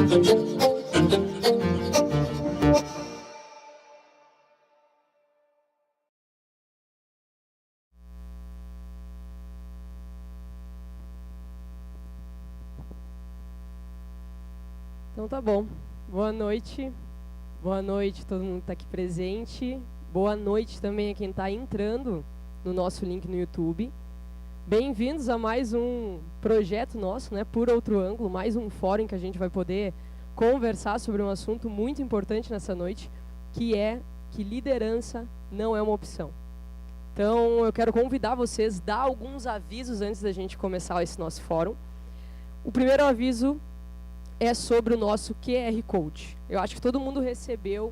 Então tá bom. Boa noite todo mundo que está aqui presente. Boa noite também a quem está entrando no nosso link no YouTube. Bem-vindos a mais um projeto nosso, né, Por Outro Ângulo, mais um fórum que a gente vai poder conversar sobre um assunto muito importante nessa noite, que é que liderança não é uma opção. Então eu quero convidar vocês a dar alguns avisos antes da gente começar esse nosso fórum. O primeiro aviso é sobre o nosso QR Code. Eu acho que todo mundo recebeu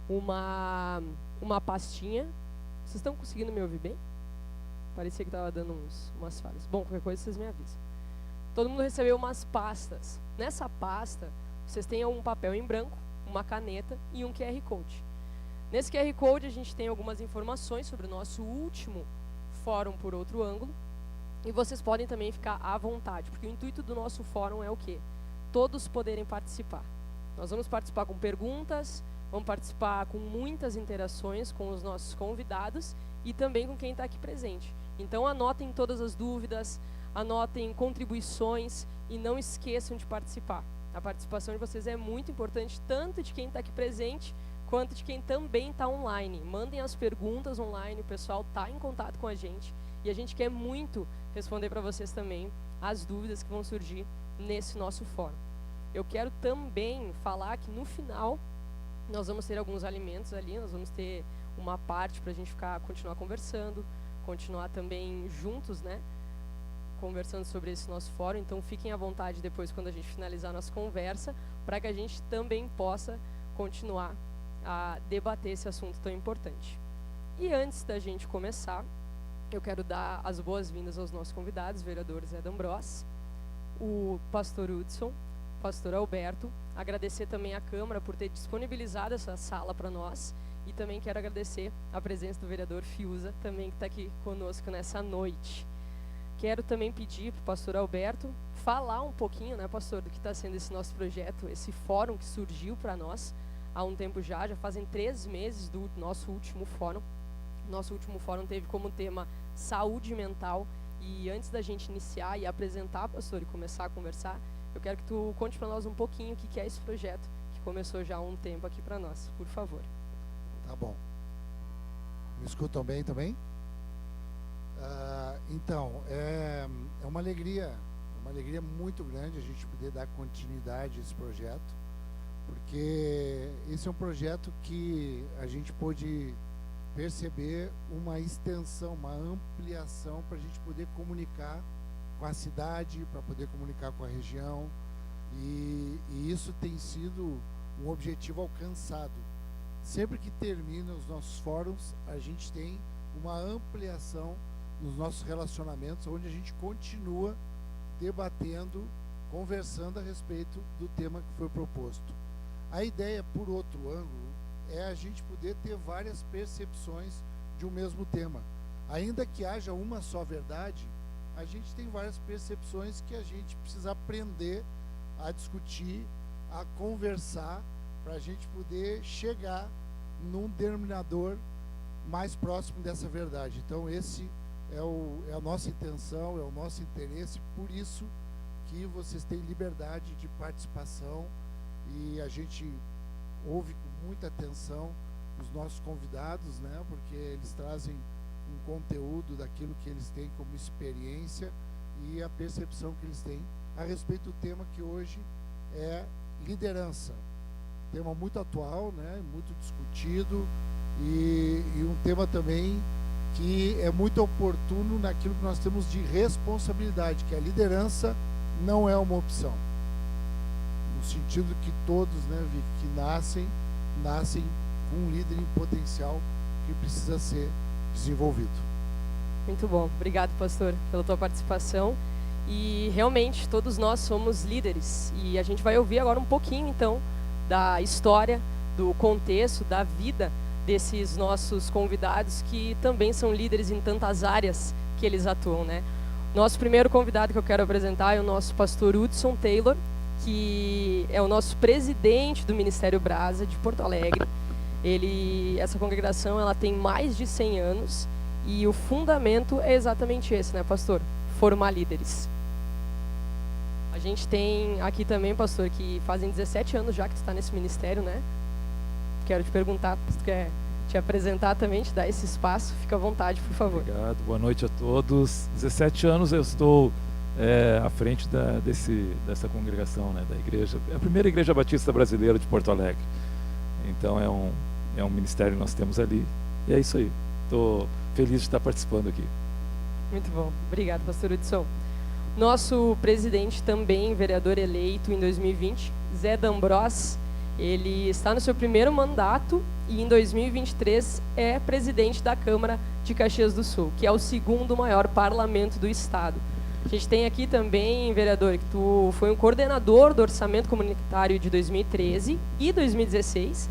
uma pastinha. Vocês estão conseguindo me ouvir bem? Parecia que estava dando umas falhas. Bom, qualquer coisa vocês me avisam. Todo mundo recebeu umas pastas. Nessa pasta, vocês têm um papel em branco, uma caneta e um QR Code. Nesse QR Code, a gente tem algumas informações sobre o nosso último fórum Por Outro Ângulo. E vocês podem também ficar à vontade, porque o intuito do nosso fórum é o quê? Todos poderem participar. Nós vamos participar com perguntas, vamos participar com muitas interações com os nossos convidados e também com quem está aqui presente. Então anotem todas as dúvidas, anotem contribuições e não esqueçam de participar. A participação de vocês é muito importante, tanto de quem está aqui presente, quanto de quem também está online. Mandem as perguntas online, o pessoal está em contato com a gente e a gente quer muito responder para vocês também as dúvidas que vão surgir nesse nosso fórum. Eu quero também falar que no final nós vamos ter alguns alimentos ali, nós vamos ter uma parte para a gente continuar conversando, continuar também juntos, né, conversando sobre esse nosso fórum. Então fiquem à vontade depois quando a gente finalizar a nossa conversa, para que a gente também possa continuar a debater esse assunto tão importante. E antes da gente começar, eu quero dar as boas-vindas aos nossos convidados, vereador Zé D'Ambrós, o pastor Hudson, pastor Alberto, agradecer também à Câmara por ter disponibilizado essa sala para nós e também quero agradecer a presença do vereador Fiuza, também que está aqui conosco nessa noite. Quero também pedir para o pastor Alberto falar um pouquinho, né, pastor, do que está sendo esse nosso projeto, esse fórum que surgiu para nós há um tempo já fazem 3 meses do nosso último fórum. Nosso último fórum teve como tema saúde mental e antes da gente iniciar e apresentar, pastor, e começar a conversar, eu quero que tu conte para nós um pouquinho o que é esse projeto que começou já há um tempo aqui para nós, por favor. Tá bom. Me escutam bem também? Então, é uma alegria muito grande a gente poder dar continuidade a esse projeto, porque esse é um projeto que a gente pôde perceber uma extensão, uma ampliação para a gente poder comunicar com a cidade, para poder comunicar com a região, e isso tem sido um objetivo alcançado. Sempre que termina os nossos fóruns, a gente tem uma ampliação nos nossos relacionamentos, onde a gente continua debatendo, conversando a respeito do tema que foi proposto. A ideia, por outro ângulo, é a gente poder ter várias percepções de um mesmo tema. Ainda que haja uma só verdade, a gente tem várias percepções que a gente precisa aprender a discutir, a conversar, para a gente poder chegar num denominador mais próximo dessa verdade. Então esse é a nossa intenção, é o nosso interesse, por isso que vocês têm liberdade de participação e a gente ouve com muita atenção os nossos convidados, né, porque eles trazem um conteúdo daquilo que eles têm como experiência e a percepção que eles têm a respeito do tema que hoje é liderança. Tema muito atual, né, muito discutido e um tema também que é muito oportuno naquilo que nós temos de responsabilidade, que a liderança não é uma opção. No sentido que todos, né, que nascem com um líder em potencial que precisa ser desenvolvido. Muito bom. Obrigado, pastor, pela tua participação. E realmente todos nós somos líderes e a gente vai ouvir agora um pouquinho então da história, do contexto, da vida desses nossos convidados que também são líderes em tantas áreas que eles atuam, né? Nosso primeiro convidado que eu quero apresentar é o nosso pastor Hudson Taylor, que é o nosso presidente do Ministério Brasa de Porto Alegre. Essa congregação, ela tem mais de 100 anos e o fundamento é exatamente esse, né, pastor? Formar líderes. A gente tem aqui também, pastor, que fazem 17 anos já que tu está nesse ministério, né? Quero te perguntar, se tu quer te apresentar também, te dar esse espaço, fica à vontade, por favor. Obrigado, boa noite a todos. 17 anos eu estou à frente dessa congregação, né, da igreja, é a primeira igreja batista brasileira de Porto Alegre. Então é um ministério que nós temos ali, e é isso aí. Estou feliz de estar participando aqui. Muito bom, obrigado, pastor Hudson. Nosso presidente também, vereador eleito em 2020, Zé D'Ambros, ele está no seu primeiro mandato e em 2023 é presidente da Câmara de Caxias do Sul, que é o segundo maior parlamento do estado. A gente tem aqui também, vereador, que tu foi um coordenador do orçamento comunitário de 2013 e 2016,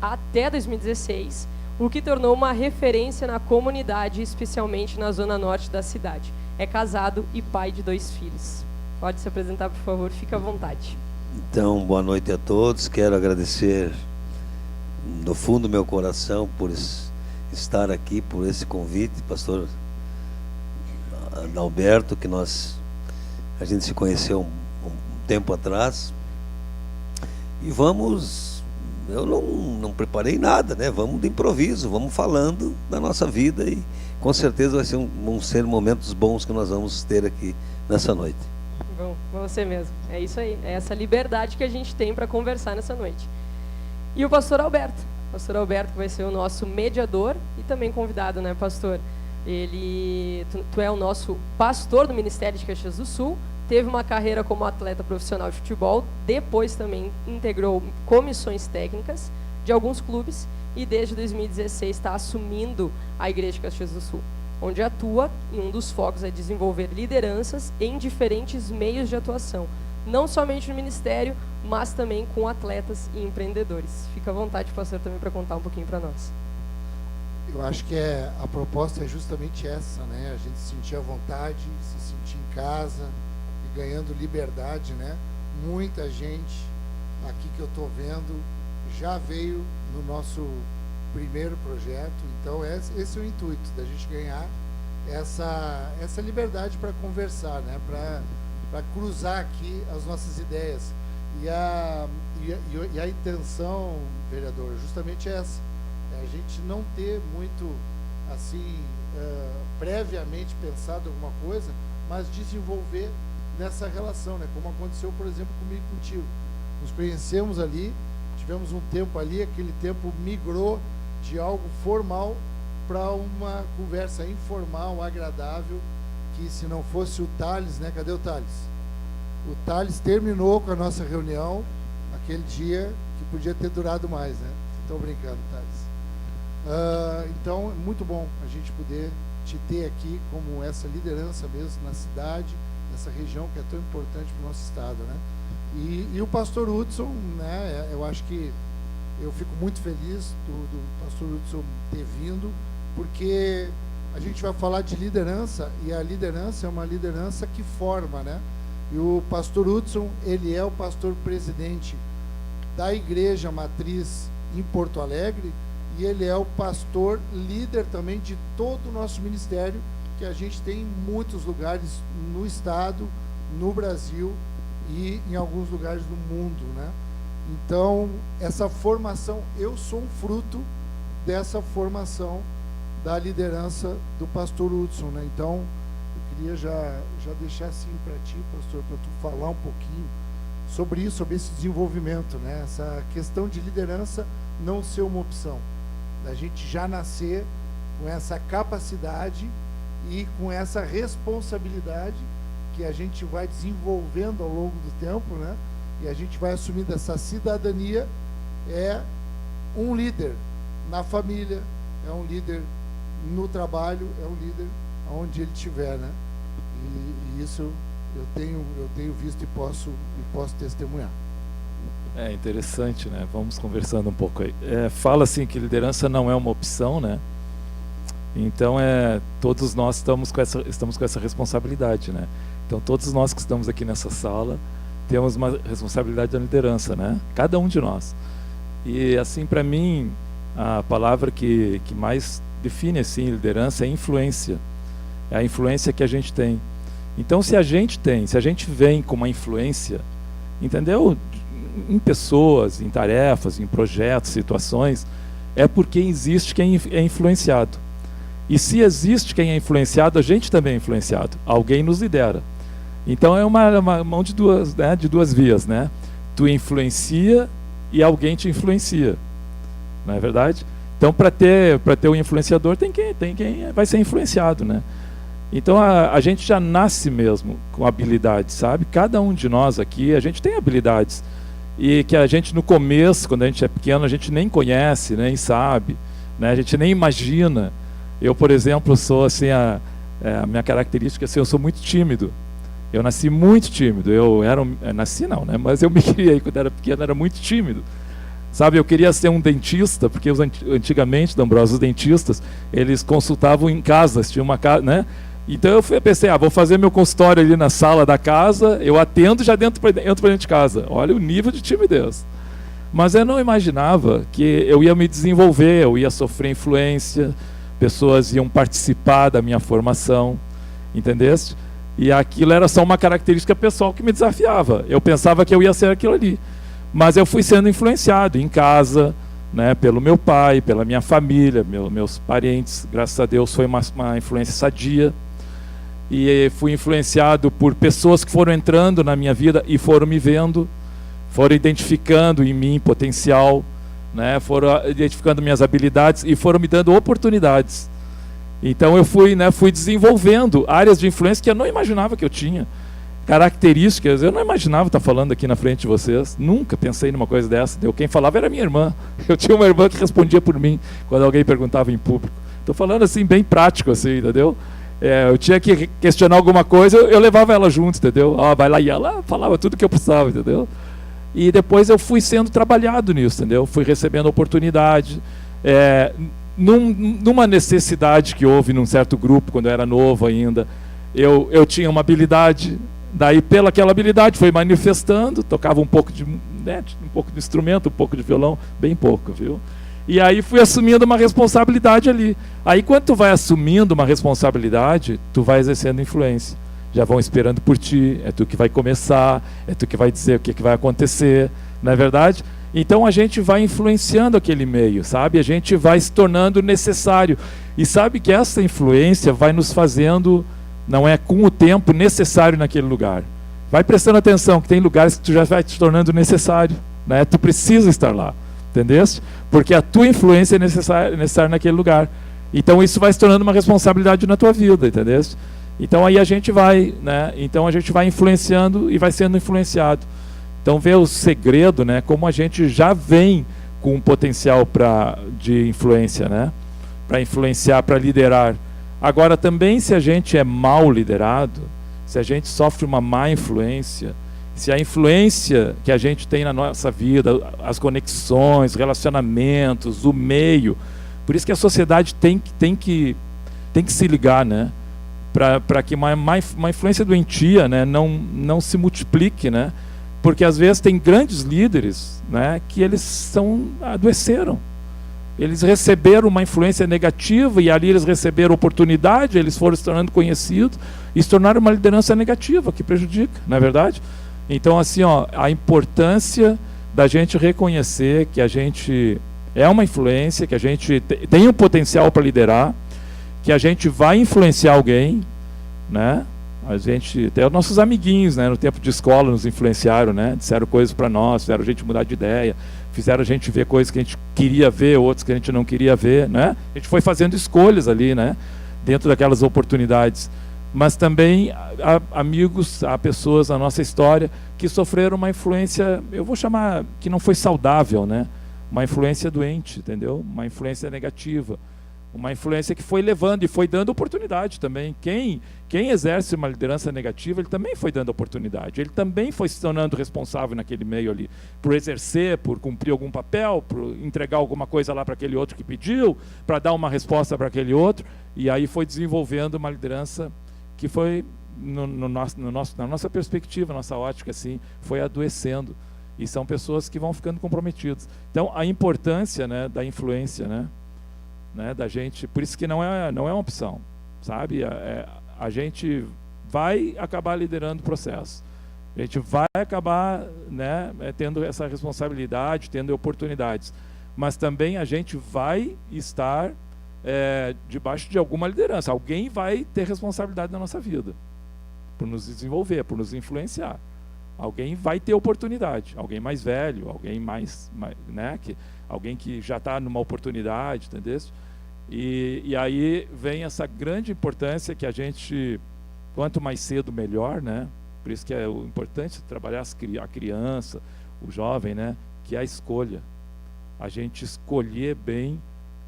até 2016, o que tornou uma referência na comunidade, especialmente na zona norte da cidade. É casado e pai de 2 filhos. Pode se apresentar, por favor, fica à vontade. Então, boa noite a todos. Quero agradecer do fundo do meu coração por estar aqui, por esse convite, pastor Adalberto, que a gente se conheceu um tempo atrás. E eu não preparei nada, né? Vamos de improviso, vamos falando da nossa vida e com certeza vão ser momentos bons que nós vamos ter aqui nessa noite. Bom, você mesmo. É isso aí. É essa liberdade que a gente tem para conversar nessa noite. E o pastor Alberto. O pastor Alberto que vai ser o nosso mediador e também convidado, né, pastor? Tu é o nosso pastor do Ministério de Caxias do Sul, teve uma carreira como atleta profissional de futebol, depois também integrou comissões técnicas de alguns clubes e desde 2016 está assumindo a Igreja de Caxias do Sul, onde atua, e um dos focos é desenvolver lideranças em diferentes meios de atuação, não somente no ministério, mas também com atletas e empreendedores. Fica à vontade, pastor, também para contar um pouquinho para nós. Eu acho que a proposta é justamente essa, né? A gente se sentir à vontade, se sentir em casa e ganhando liberdade, né? Muita gente aqui que eu estou vendo já veio no nosso primeiro projeto, então esse é o intuito, da gente ganhar essa liberdade para conversar, né? Para cruzar aqui as nossas ideias. E a intenção, vereador, justamente essa. A gente não ter muito, assim, previamente pensado alguma coisa, mas desenvolver nessa relação, né? Como aconteceu, por exemplo, comigo e contigo. Nos conhecemos ali, tivemos um tempo ali, aquele tempo migrou de algo formal para uma conversa informal, agradável, que se não fosse o Thales, né? Cadê o Thales? O Thales terminou com a nossa reunião aquele dia que podia ter durado mais, né? Estou brincando, Thales. Então, é muito bom a gente poder te ter aqui como essa liderança mesmo na cidade, nessa região que é tão importante para o nosso estado, né? E o pastor Hudson, né? Eu acho que eu fico muito feliz do pastor Hudson ter vindo, porque a gente vai falar de liderança, e a liderança é uma liderança que forma, né? E o pastor Hudson, ele é o pastor presidente da Igreja Matriz em Porto Alegre, e ele é o pastor líder também de todo o nosso ministério, que a gente tem em muitos lugares no estado, no Brasil e em alguns lugares do mundo, né? Então, essa formação, eu sou um fruto dessa formação da liderança do pastor Hudson, né? Então, eu queria já deixar assim para ti, pastor, para tu falar um pouquinho sobre isso, sobre esse desenvolvimento, né? Essa questão de liderança não ser uma opção, da gente já nascer com essa capacidade e com essa responsabilidade que a gente vai desenvolvendo ao longo do tempo, né? E a gente vai assumindo essa cidadania. É um líder na família, é um líder no trabalho, é um líder onde ele estiver, né? E isso eu tenho visto e posso testemunhar. É interessante, né? Vamos conversando um pouco aí. Fala assim que liderança não é uma opção, né? Então todos nós estamos com essa responsabilidade, né? Então todos nós que estamos aqui nessa sala temos uma responsabilidade da liderança, né? Cada um de nós. E assim, para mim, a palavra que mais define assim liderança é influência. É a influência que a gente tem. Então, se a gente vem com uma influência, entendeu? Em pessoas, em tarefas, em projetos, situações, é porque existe quem é influenciado. E se existe quem é influenciado, a gente também é influenciado. Alguém nos lidera. Então é uma mão de duas, né, de duas vias, né? Tu influencia e alguém te influencia. Não é verdade? Então, para ter um influenciador, tem quem vai ser influenciado, né? Então, a gente já nasce mesmo com habilidades, sabe? Cada um de nós aqui, a gente tem habilidades. E que a gente, no começo, quando a gente é pequeno, a gente nem conhece, nem sabe, né? A gente nem imagina. Eu, por exemplo, sou assim, a minha característica é assim, eu sou muito tímido. Eu nasci muito tímido. Nasci não, né? Mas eu me criei quando era pequeno, era muito tímido. Sabe, eu queria ser um dentista, porque antigamente, D'Ambrosio, os dentistas, eles consultavam em casas, tinha uma casa, né? Então eu pensei, vou fazer meu consultório ali na sala da casa, eu atendo e já entro para dentro de casa. Olha o nível de timidez. Mas eu não imaginava que eu ia me desenvolver, eu ia sofrer influência, pessoas iam participar da minha formação, entendeste? E aquilo era só uma característica pessoal que me desafiava. Eu pensava que eu ia ser aquilo ali. Mas eu fui sendo influenciado em casa, né, pelo meu pai, pela minha família, meus parentes. Graças a Deus foi uma influência sadia. E fui influenciado por pessoas que foram entrando na minha vida e foram me vendo, foram identificando em mim potencial, né, foram identificando minhas habilidades e foram me dando oportunidades. Então eu fui desenvolvendo áreas de influência que eu não imaginava que eu tinha. Características, eu não imaginava estar falando aqui na frente de vocês, nunca pensei numa coisa dessa. Quem falava era minha irmã. Eu tinha uma irmã que respondia por mim quando alguém perguntava em público. Estou falando assim, bem prático, assim, entendeu? Eu tinha que questionar alguma coisa, eu levava ela junto, entendeu? Vai lá, e ela falava tudo que eu precisava, entendeu? E depois eu fui sendo trabalhado nisso, entendeu? Fui recebendo oportunidade, numa necessidade que houve num certo grupo, quando eu era novo ainda, eu tinha uma habilidade. Daí, pelaquela habilidade, foi manifestando, tocava um pouco de instrumento, um pouco de violão, bem pouco, viu? E aí fui assumindo uma responsabilidade ali. Aí, quando tu vai assumindo uma responsabilidade, tu vai exercendo influência. Já vão esperando por ti, é tu que vai começar, é tu que vai dizer o que vai acontecer, não é verdade? Então, a gente vai influenciando aquele meio, sabe? A gente vai se tornando necessário. E sabe que essa influência vai nos fazendo... Não é com o tempo necessário naquele lugar. Vai prestando atenção que tem lugares que tu já vai te tornando necessário, né? Tu precisa estar lá, entendeste? Porque a tua influência é necessária naquele lugar. Então isso vai se tornando uma responsabilidade na tua vida, entendeste? Então aí a gente vai, né? Então a gente vai influenciando e vai sendo influenciado. Então vê o segredo, né? Como a gente já vem com um potencial de influência, né? Para influenciar, para liderar. Agora, também, se a gente é mal liderado, se a gente sofre uma má influência, se a influência que a gente tem na nossa vida, as conexões, relacionamentos, o meio, por isso que a sociedade tem que se ligar, né? Para que uma influência doentia, né, não se multiplique, né? Porque às vezes tem grandes líderes, né, que eles adoeceram. Eles receberam uma influência negativa e ali eles receberam oportunidade, eles foram se tornando conhecidos e se tornaram uma liderança negativa, que prejudica, não é verdade? Então, assim, a importância da gente reconhecer que a gente é uma influência, que a gente tem um potencial para liderar, que a gente vai influenciar alguém, né? A gente, até os nossos amiguinhos, né, no tempo de escola nos influenciaram, né? Disseram coisas para nós, fizeram a gente mudar de ideia, fizeram a gente ver coisas que a gente queria ver, outras que a gente não queria ver, né? A gente foi fazendo escolhas ali, né? Dentro daquelas oportunidades. Mas também há amigos, há pessoas na nossa história que sofreram uma influência, eu vou chamar, que não foi saudável, né? Uma influência doente, entendeu? Uma influência negativa. Uma influência que foi levando e foi dando oportunidade também. Quem exerce uma liderança negativa, ele também foi dando oportunidade. Ele também foi se tornando responsável naquele meio ali. Por exercer, por cumprir algum papel, por entregar alguma coisa lá para aquele outro que pediu, para dar uma resposta para aquele outro. E aí foi desenvolvendo uma liderança que foi na nossa perspectiva, nossa ótica, assim, foi adoecendo. E são pessoas que vão ficando comprometidas. Então, a importância, né, da influência, né, da gente, por isso que não é uma opção, sabe? A gente vai acabar liderando o processo. A gente vai acabar, né, tendo essa responsabilidade, tendo oportunidades. Mas também a gente vai estar debaixo de alguma liderança. Alguém vai ter responsabilidade na nossa vida, por nos desenvolver, por nos influenciar. Alguém vai ter oportunidade, alguém mais velho, alguém mais né, alguém que já está numa oportunidade, entendeu? E aí vem essa grande importância que a gente, quanto mais cedo melhor, né? Por isso que é o importante trabalhar a criança, o jovem, né? Que é a escolha. A gente escolher bem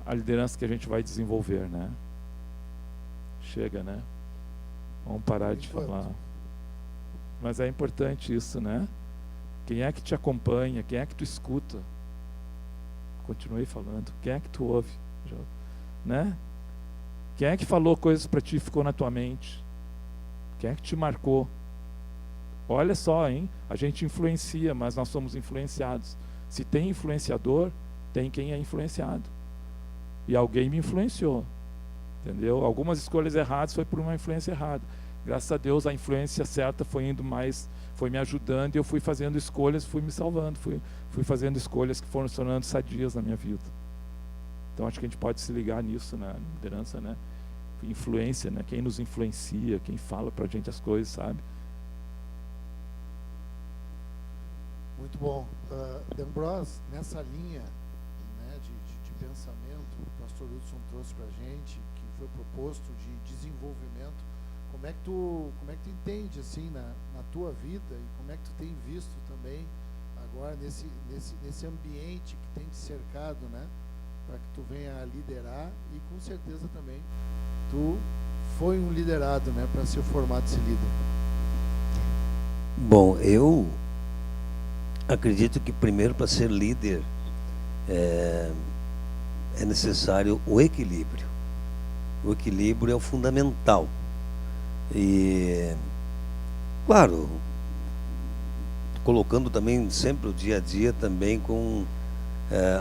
a liderança que a gente vai desenvolver, né? Chega, né? Vamos parar de falar. Mas é importante isso, né? Quem é que te acompanha? Quem é que tu escuta? Continuei falando. Quem é que tu ouve? Né? Quem é que falou coisas para ti e ficou na tua mente? Quem é que te marcou? Olha só, hein? A gente influencia, mas nós somos influenciados. Se tem influenciador, tem quem é influenciado. E alguém me influenciou. Entendeu? Algumas escolhas erradas foi por uma influência errada. Graças a Deus, a influência certa foi indo mais, foi me ajudando e eu fui fazendo escolhas, fui me salvando, fui fazendo escolhas que foram se tornando sadias na minha vida. Então, acho que a gente pode se ligar nisso, na liderança, né? Influência, né? Quem nos influencia, quem fala pra gente as coisas, sabe? Muito bom. D'Ambros, nessa linha, né, de pensamento, o pastor Hudson trouxe pra gente, que foi proposto de desenvolvimento. Como é que tu entende assim na tua vida e como é que tu tem visto também agora nesse ambiente que tem te cercado, né, para que tu venha a liderar e com certeza também tu foi um liderado, né, para ser formado esse líder. Bom, eu acredito que primeiro para ser líder é necessário o equilíbrio. O equilíbrio é o fundamental. E, claro, colocando também sempre o dia a dia também com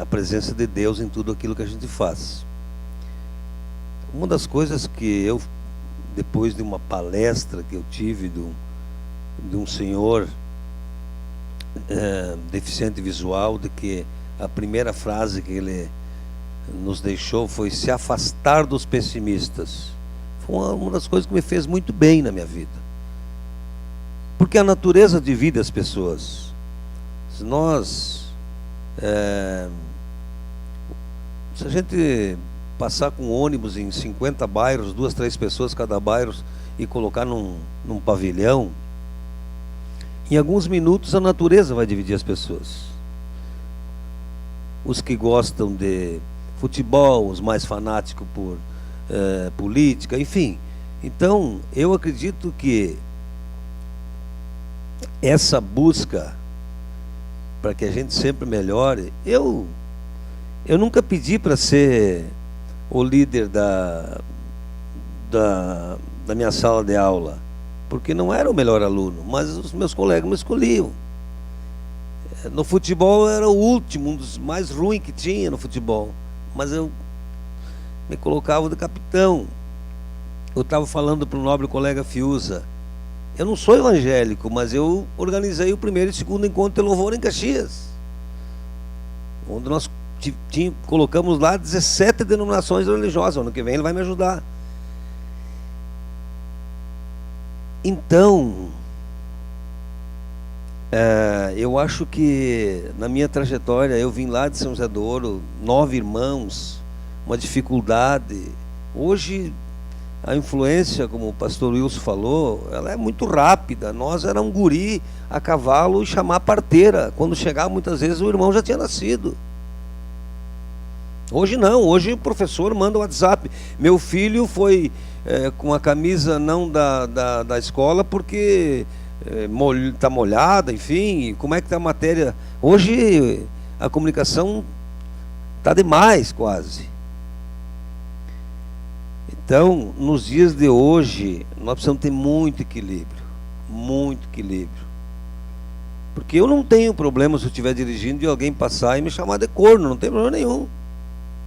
a presença de Deus em tudo aquilo que a gente faz. Uma das coisas que eu, depois de uma palestra que eu tive de um senhor deficiente visual, de que a primeira frase que ele nos deixou foi se afastar dos pessimistas. Foi uma das coisas que me fez muito bem na minha vida. Porque a natureza divide as pessoas. Se nós... se a gente passar com ônibus em 50 bairros, 2, 3 pessoas cada bairro, e colocar num pavilhão, em alguns minutos a natureza vai dividir as pessoas. Os que gostam de futebol, os mais fanáticos por política, enfim. Então, eu acredito que essa busca para que a gente sempre melhore, eu nunca pedi para ser o líder da minha sala de aula, porque não era o melhor aluno, mas os meus colegas me escolhiam. No futebol eu era o último, um dos mais ruins que tinha no futebol, mas eu me colocava de capitão. Eu estava falando para o nobre colega Fiuza, eu não sou evangélico, mas eu organizei o primeiro e segundo encontro de louvor em Caxias, onde nós colocamos lá 17 denominações religiosas. Ano que vem ele vai me ajudar. Então, eu acho que na minha trajetória, eu vim lá de São José do Ouro, 9 irmãos, uma dificuldade. Hoje a influência, como o pastor Wilson falou, ela é muito rápida. Nós era um guri a cavalo e chamar a parteira. Quando chegava, muitas vezes o irmão já tinha nascido. Hoje não, hoje o professor manda o WhatsApp. Meu filho foi com a camisa não da escola porque está molhada, enfim, como é que está a matéria? Hoje a comunicação está demais quase. Então, nos dias de hoje, nós precisamos ter muito equilíbrio. Muito equilíbrio. Porque eu não tenho problema se eu estiver dirigindo e alguém passar e me chamar de corno, não tem problema nenhum.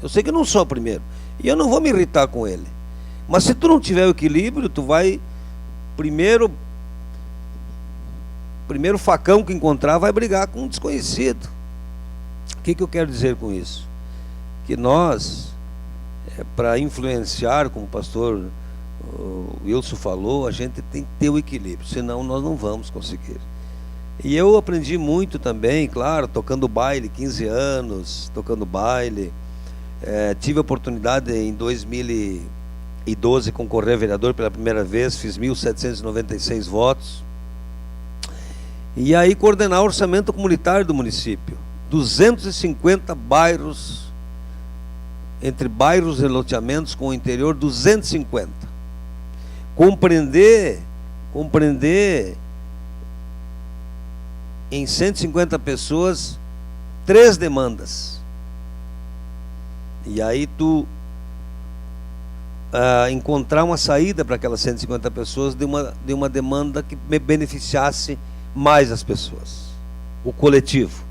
Eu sei que eu não sou o primeiro. E eu não vou me irritar com ele. Mas se tu não tiver o equilíbrio, tu vai, primeiro facão que encontrar, vai brigar com um desconhecido. O que eu quero dizer com isso? Que nós, para influenciar, como o pastor Wilson falou, a gente tem que ter o equilíbrio, senão nós não vamos conseguir. E eu aprendi muito também, claro, tocando baile, 15 anos, tocando baile. Tive a oportunidade em 2012 concorrer a vereador pela primeira vez, fiz 1.796 votos. E aí coordenar o orçamento comunitário do município. 250 bairros, entre bairros e loteamentos com o interior, 250. Compreender em 150 pessoas 3 demandas. E aí tu encontrar uma saída para aquelas 150 pessoas de uma demanda que beneficiasse mais as pessoas, o coletivo.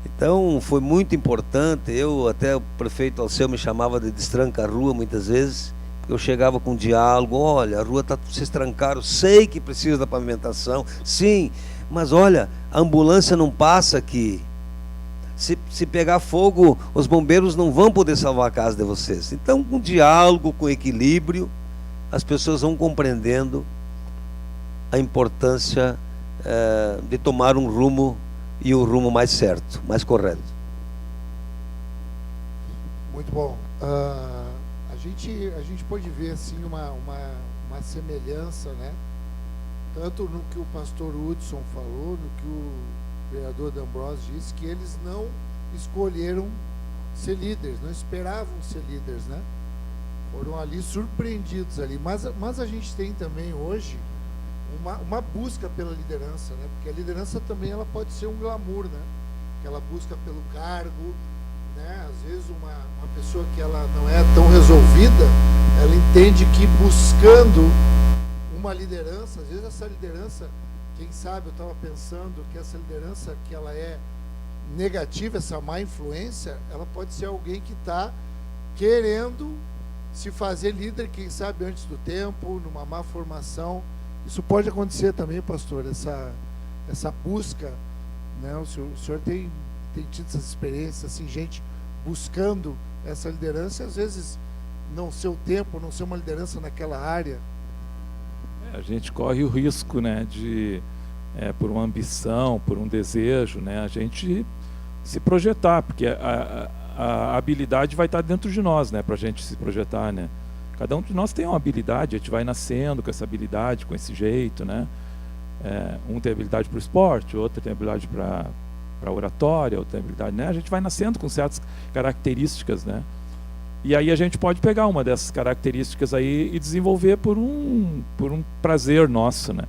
Então foi muito importante. Até o prefeito Alceu me chamava de destranca-rua muitas vezes, porque eu chegava com um diálogo: olha, a rua vocês trancaram, sei que precisa da pavimentação, sim, mas olha, a ambulância não passa aqui. Se pegar fogo, os bombeiros não vão poder salvar a casa de vocês. Então, com diálogo, com equilíbrio, as pessoas vão compreendendo a importância de tomar um rumo, e um rumo mais certo, mais correto. Muito bom. A gente pode ver assim uma semelhança, né? Tanto no que o pastor Hudson falou, no que o vereador D'Ambrosio disse, que eles não escolheram ser líderes, não esperavam ser líderes, né? Foram ali surpreendidos ali. Mas a gente tem também hoje uma busca pela liderança, né? Porque a liderança também ela pode ser um glamour, né? Aquela busca pelo cargo, né? Às vezes uma pessoa que ela não é tão resolvida, ela entende que buscando uma liderança, às vezes essa liderança, quem sabe, eu estava pensando que essa liderança que ela é negativa, essa má influência, ela pode ser alguém que está querendo se fazer líder, quem sabe antes do tempo, numa má formação. Isso pode acontecer também, pastor, essa busca, né? O senhor tem tido essas experiências, assim, gente buscando essa liderança, e às vezes não ser o tempo, não ser uma liderança naquela área. A gente corre o risco, né, de, por uma ambição, por um desejo, né, a gente se projetar, porque a habilidade vai estar dentro de nós, né, para a gente se projetar, né. Cada um de nós tem uma habilidade, a gente vai nascendo com essa habilidade, com esse jeito, né. Um tem habilidade para o esporte, outro tem habilidade para oratória, outro tem habilidade, né. A gente vai nascendo com certas características, né. E aí a gente pode pegar uma dessas características aí e desenvolver por um prazer nosso, né?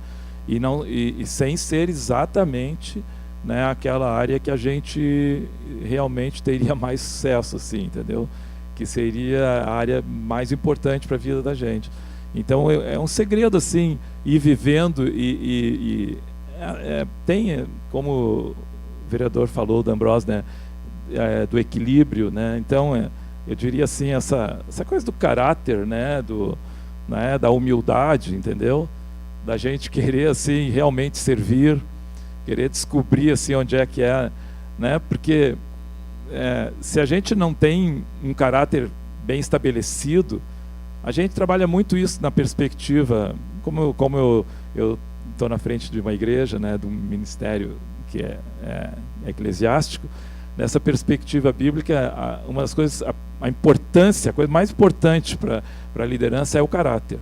E sem ser exatamente, né, aquela área que a gente realmente teria mais sucesso, assim, entendeu? Que seria a área mais importante para a vida da gente. Então é um segredo, assim, ir vivendo tem, como o vereador falou, D'Ambrosio, né, do equilíbrio, né? Então eu diria assim, essa coisa do caráter, né, da humildade, entendeu? Da gente querer assim realmente servir, querer descobrir assim onde é que é, né? Porque se a gente não tem um caráter bem estabelecido, a gente trabalha muito isso na perspectiva, como eu estou na frente de uma igreja, né, de um ministério que é eclesiástico. Nessa perspectiva bíblica, uma das coisas, a importância, a coisa mais importante para a liderança é o caráter.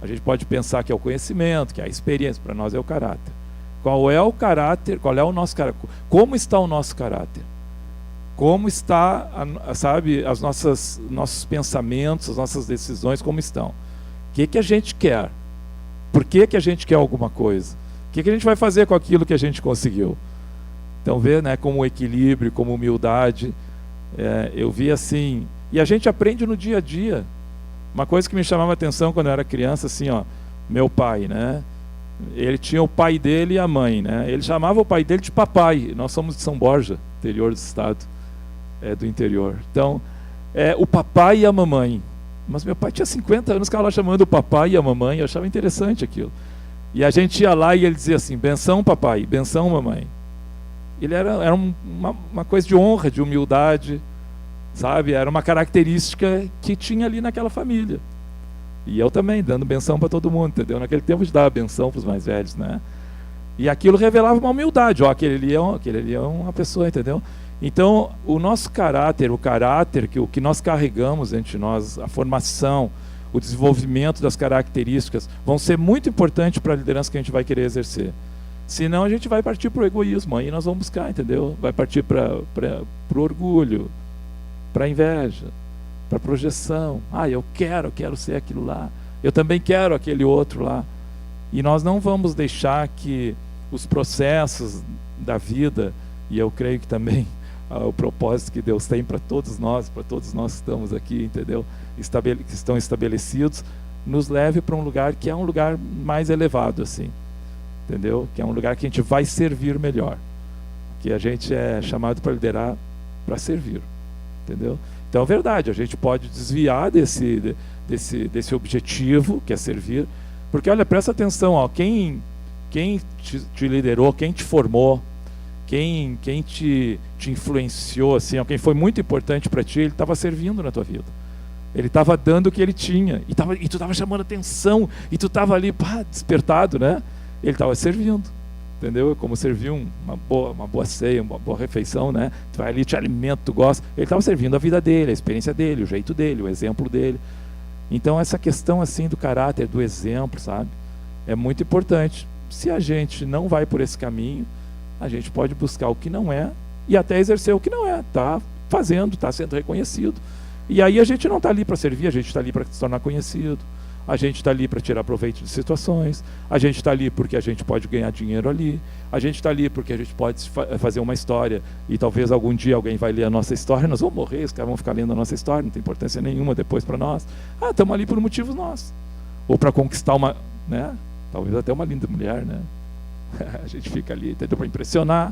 A gente pode pensar que é o conhecimento, que é a experiência, para nós é o caráter. Qual é o caráter, qual é o nosso caráter? Como está o nosso caráter? Como está, sabe, nossos pensamentos, as nossas decisões, como estão? O que a gente quer? Por que a gente quer alguma coisa? O que a gente vai fazer com aquilo que a gente conseguiu? Então, ver, né, como equilíbrio, como humildade, eu vi assim, e a gente aprende no dia a dia, Uma coisa que me chamava a atenção quando eu era criança, assim, ó, meu pai, né? Ele tinha o pai dele e a mãe, né? Ele chamava o pai dele de papai. Nós somos de São Borja, interior do estado, do interior. Então, o papai e a mamãe. Mas meu pai tinha 50 anos, ficava lá chamando o papai e a mamãe. Eu achava interessante aquilo. E a gente ia lá e ele dizia assim: benção papai, benção mamãe. Ele era uma coisa de honra, de humildade, sabe? Era uma característica que tinha ali naquela família. E eu também, dando benção para todo mundo, entendeu? Naquele tempo de dar benção para os mais velhos, né? E aquilo revelava uma humildade. Ó, aquele ali é uma pessoa, entendeu? Então, o nosso caráter, o que nós carregamos entre nós, a formação, o desenvolvimento das características, vão ser muito importantes para a liderança que a gente vai querer exercer. Senão a gente vai partir para o egoísmo, aí nós vamos buscar, entendeu? Vai partir para o orgulho, para a inveja, para a projeção. Eu quero ser aquilo lá. Eu também quero aquele outro lá. E nós não vamos deixar que os processos da vida, e eu creio que também o propósito que Deus tem para todos nós que estamos aqui, entendeu? Que estão estabelecidos, nos leve para um lugar que é um lugar mais elevado, assim. Entendeu? Que é um lugar que a gente vai servir melhor. Que a gente é chamado para liderar, para servir. Entendeu? Então é verdade, a gente pode desviar desse objetivo, que é servir. Porque, olha, presta atenção, ó, quem te liderou, quem te formou, quem te influenciou, assim, ó, quem foi muito importante para ti, ele estava servindo na tua vida. Ele estava dando o que ele tinha. E tu estava chamando atenção, e tu estava ali, despertado, né? Ele estava servindo, entendeu? Como servir uma boa ceia, uma boa refeição, né? Tu vai ali, te alimenta, tu gosta. Ele estava servindo a vida dele, a experiência dele, o jeito dele, o exemplo dele. Então essa questão assim do caráter, do exemplo, sabe? É muito importante. Se a gente não vai por esse caminho, a gente pode buscar o que não é e até exercer o que não é. Está fazendo, está sendo reconhecido. E aí a gente não está ali para servir, a gente está ali para se tornar conhecido. A gente está ali para tirar proveito de situações, a gente está ali porque a gente pode ganhar dinheiro ali, a gente está ali porque a gente pode fazer uma história e talvez algum dia alguém vai ler a nossa história, nós vamos morrer, os caras vão ficar lendo a nossa história, não tem importância nenhuma depois para nós. Estamos ali por motivos nossos. Ou para conquistar uma, né? Talvez até uma linda mulher, né? A gente fica ali, entendeu? Para impressionar.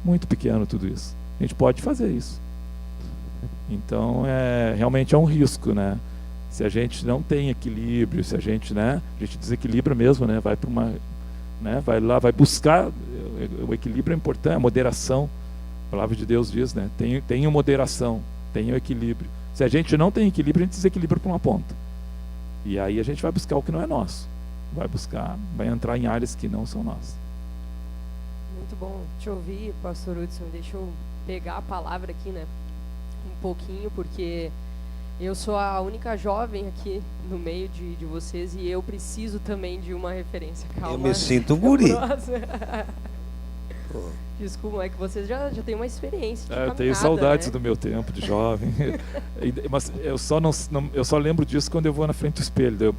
Muito pequeno tudo isso. A gente pode fazer isso. Então, realmente é um risco, né? Se a gente não tem equilíbrio, se a gente, né, a gente desequilibra mesmo, né, vai para uma, né, vai lá, vai buscar, o equilíbrio é importante, a moderação, a palavra de Deus diz, né, tenha moderação, tenha o equilíbrio. Se a gente não tem equilíbrio, a gente desequilibra para uma ponta. E aí a gente vai buscar o que não é nosso, vai entrar em áreas que não são nossas. Muito bom te ouvir, pastor Hudson. Deixa eu pegar a palavra aqui, né, um pouquinho, porque eu sou a única jovem aqui no meio de vocês e eu preciso também de uma referência. Calma. Eu me sinto guri. Desculpa, é que vocês já têm uma experiência de caminhada, tenho saudades, né, do meu tempo de jovem. Mas eu só lembro disso quando eu vou na frente do espelho.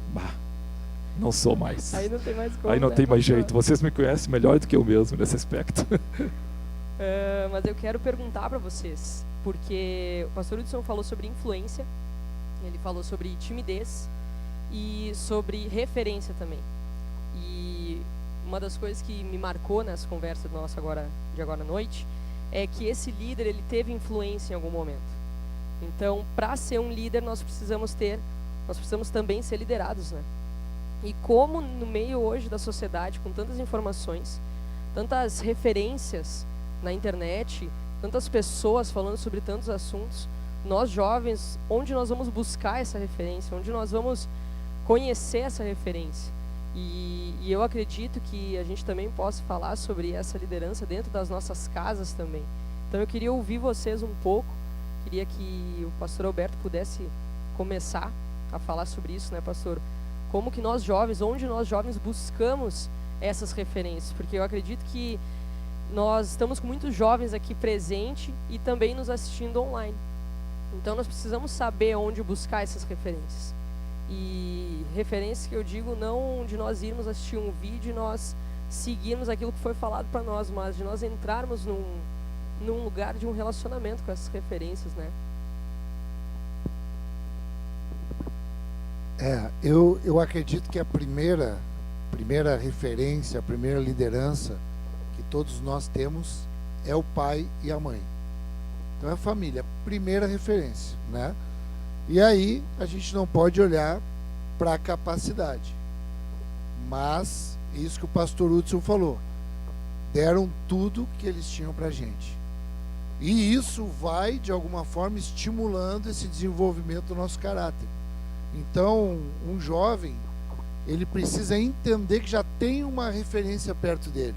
Não sou mais. Aí não tem mais como. Aí não tem mais jeito. Vocês me conhecem melhor do que eu mesmo nesse aspecto. Mas eu quero perguntar para vocês, porque o pastor Hudson falou sobre influência, ele falou sobre timidez e sobre referência também. E uma das coisas que me marcou nessa conversa nossa de agora à noite é que esse líder, ele teve influência em algum momento. Então, para ser um líder, nós precisamos também ser liderados, né? E como no meio hoje da sociedade, com tantas informações, tantas referências na internet, tantas pessoas falando sobre tantos assuntos, nós jovens, onde nós vamos buscar essa referência, onde nós vamos conhecer essa referência? E eu acredito que a gente também possa falar sobre essa liderança dentro das nossas casas também. Então eu queria ouvir vocês um pouco, queria que o pastor Alberto pudesse começar a falar sobre isso, né, pastor? Como que nós jovens, onde nós jovens buscamos essas referências? Porque eu acredito que nós estamos com muitos jovens aqui presentes e também nos assistindo online. Então nós precisamos saber onde buscar essas referências. E referências que eu digo não de nós irmos assistir um vídeo e nós seguirmos aquilo que foi falado para nós, mas de nós entrarmos num lugar de um relacionamento com essas referências, né? Eu acredito que a primeira referência, a primeira liderança que todos nós temos é o pai e a mãe. Então é a família, primeira referência, né? E aí a gente não pode olhar para a capacidade. Mas, isso que o pastor Hudson falou, deram tudo que eles tinham para a gente. E isso vai, de alguma forma, estimulando esse desenvolvimento do nosso caráter. Então, um jovem, ele precisa entender que já tem uma referência perto dele,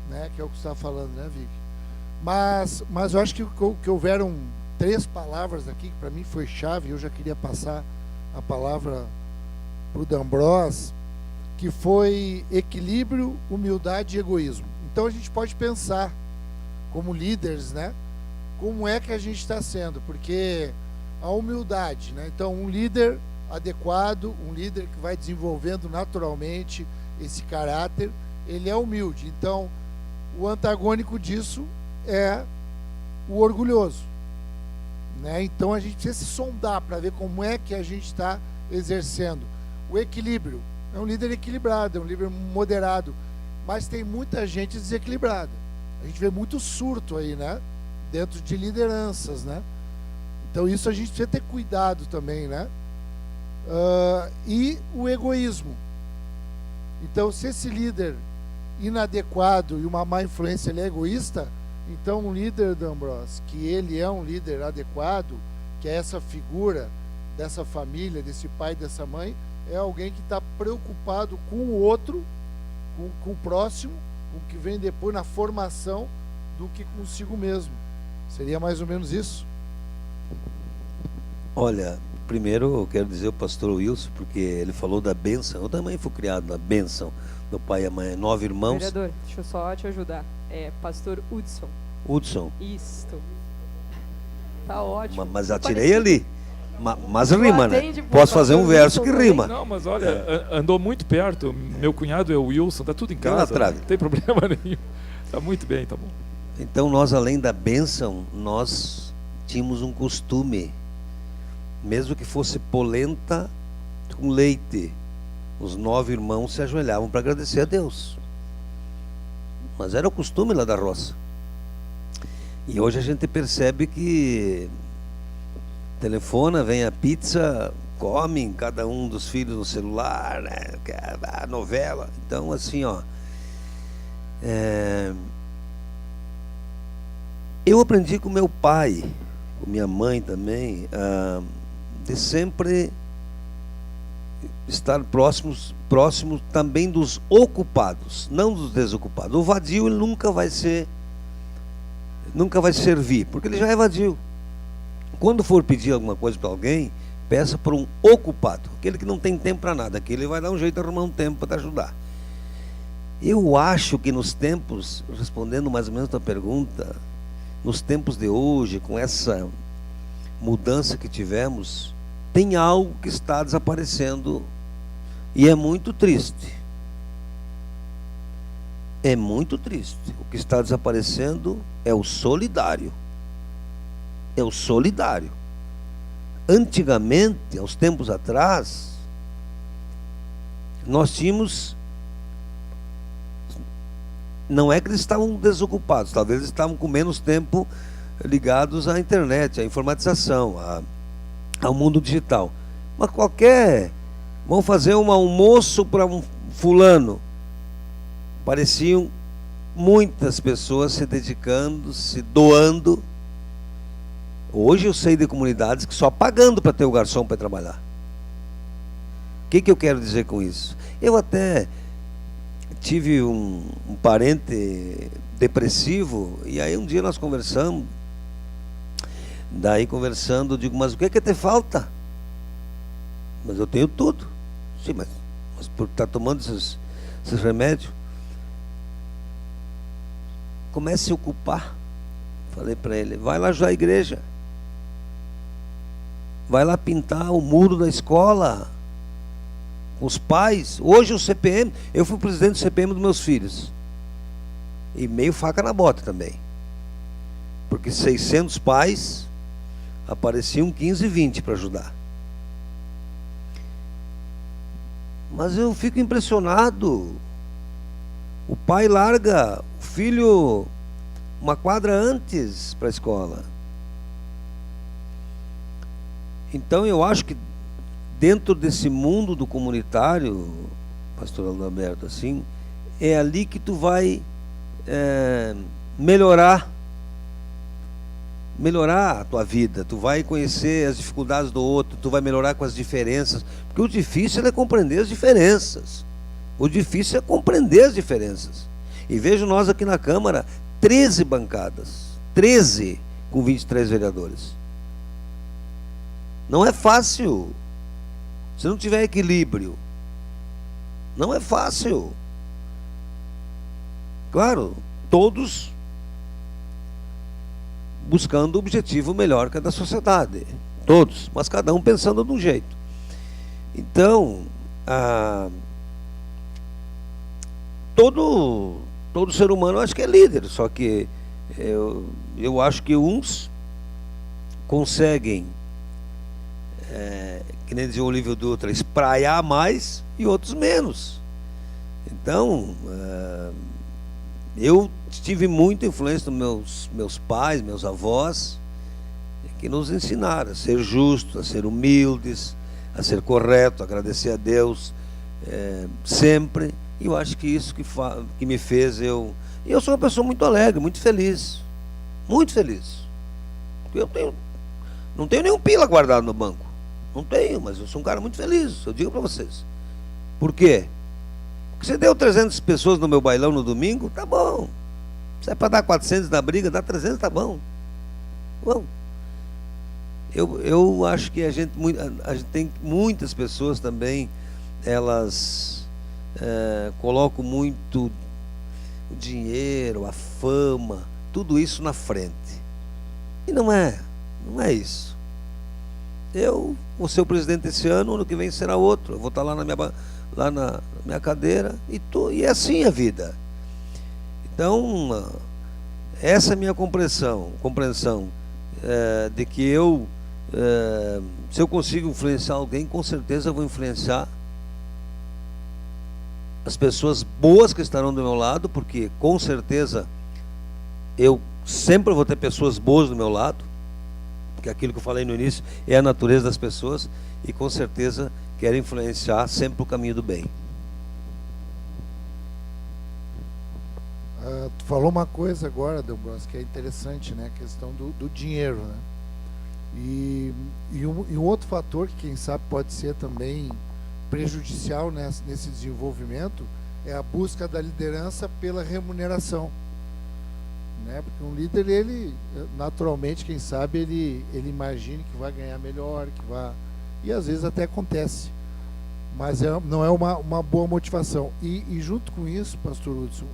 né? Que é o que você está falando, né, Vicky? Mas eu acho que houveram 3 palavras aqui, que para mim foi chave, eu já queria passar a palavra para o D'Ambrós, que foi equilíbrio, humildade e egoísmo. Então a gente pode pensar, como líderes, né? Como é que a gente está sendo? Porque a humildade, né? Então um líder adequado, um líder que vai desenvolvendo naturalmente esse caráter, ele é humilde. Então o antagônico disso é o orgulhoso, né? Então a gente precisa se sondar para ver como é que a gente está exercendo o equilíbrio. É um líder equilibrado, é um líder moderado, mas tem muita gente desequilibrada. A gente vê muito surto aí, né? Dentro de lideranças, né? Então isso a gente precisa ter cuidado também, né? E o egoísmo. Então, se esse líder inadequado e uma má influência ele é egoísta, então um líder, D'Ambrós, que ele é um líder adequado, que é essa figura dessa família, desse pai e dessa mãe, é alguém que está preocupado com o outro, com o próximo, com o que vem depois na formação, do que consigo mesmo. Seria mais ou menos isso? Olha, primeiro eu quero dizer ao pastor Wilson, porque ele falou da bênção. Eu também fui criado na bênção do pai e a mãe, 9 irmãos. Vereador, deixa eu só te ajudar. É pastor Hudson. Hudson. Isto. Tá ótimo. Mas atirei ali. Mas rima, né? Posso fazer um verso que rima. Não, mas olha, andou muito perto. Meu cunhado é o Wilson, tá tudo em casa. Não tem problema nenhum. Tá muito bem, tá bom. Então nós, além da bênção, nós tínhamos um costume, mesmo que fosse polenta com leite, os 9 irmãos se ajoelhavam para agradecer a Deus. Mas era o costume lá da roça. E hoje a gente percebe que telefona, vem a pizza, comem cada um dos filhos no celular, né? A novela. Então, assim, ó, eu aprendi com meu pai, com minha mãe também, de sempre estar próximo também dos ocupados, não dos desocupados. O vadio ele nunca vai servir, porque ele já é vadio. Quando for pedir alguma coisa para alguém, peça para um ocupado, aquele que não tem tempo para nada, aquele vai dar um jeito de arrumar um tempo para te ajudar. Eu acho que nos tempos, respondendo mais ou menos a tua pergunta, nos tempos de hoje, com essa mudança que tivemos, tem algo que está desaparecendo e é muito triste. É muito triste. O que está desaparecendo é o solidário. É o solidário. Antigamente, aos tempos atrás, nós tínhamos... Não é que eles estavam desocupados, talvez eles estavam com menos tempo ligados à internet, à informatização, ao mundo digital. Mas vão fazer um almoço para um fulano. Pareciam muitas pessoas se dedicando, se doando. Hoje eu sei de comunidades que só pagando para ter o garçom para trabalhar. O que eu quero dizer com isso? Eu até tive um parente depressivo, e aí um dia nós conversamos, eu digo, mas o que é ter falta? Mas eu tenho tudo. Sim, mas por estar tomando esses remédios, comece a se ocupar. Falei para ele, vai lá ajudar a igreja, vai lá pintar o muro da escola, com os pais. Hoje o CPM, eu fui presidente do CPM dos meus filhos, e meio faca na bota também, porque 600 pais, apareciam 15, 20 para ajudar. Mas eu fico impressionado. O pai larga o filho uma quadra antes para a escola. Então eu acho que dentro desse mundo do comunitário, pastor Adalberto, assim, é ali que tu vai melhorar a tua vida, tu vai conhecer as dificuldades do outro, tu vai melhorar com as diferenças, porque o difícil é compreender as diferenças. O difícil é compreender as diferenças. E vejo nós aqui na Câmara, 13 bancadas, 13 com 23 vereadores. Não é fácil. Se não tiver equilíbrio, não é fácil. Claro, todos buscando o objetivo melhor que é da sociedade. Todos, mas cada um pensando de um jeito. Então, todo ser humano acho que é líder, só que eu acho que uns conseguem, que nem dizia o Olívio Dutra, espraiar mais e outros menos. Então, eu tive muita influência dos meus pais, meus avós, que nos ensinaram a ser justos, a ser humildes, a ser correto, a agradecer a Deus sempre. E eu acho que isso que me fez eu sou uma pessoa muito alegre, muito feliz. Muito feliz. Eu não tenho nenhum pila guardado no banco. Não tenho, mas eu sou um cara muito feliz, eu digo para vocês. Por quê? Porque você deu 300 pessoas no meu bailão no domingo, tá bom. Se é para dar 400 na briga, dá 300, tá bom. Bom. Eu acho que a gente tem muitas pessoas também, elas colocam muito o dinheiro, a fama, tudo isso na frente. E não é isso. Eu vou ser o presidente esse ano, ano que vem será outro. Eu vou estar lá na minha cadeira e é assim a vida. Então, essa é a minha compreensão de que se eu consigo influenciar alguém, com certeza eu vou influenciar as pessoas boas que estarão do meu lado, porque com certeza eu sempre vou ter pessoas boas do meu lado, porque aquilo que eu falei no início é a natureza das pessoas, e com certeza quero influenciar sempre o caminho do bem. Tu falou uma coisa agora, Delbros, que é interessante, né? A questão do dinheiro, né? E um outro fator que, quem sabe, pode ser também prejudicial nesse desenvolvimento é a busca da liderança pela remuneração, né? Porque um líder, ele naturalmente, quem sabe, ele imagina que vai ganhar melhor, e às vezes até acontece, mas não é uma boa motivação. E junto com isso, pastor Hudson,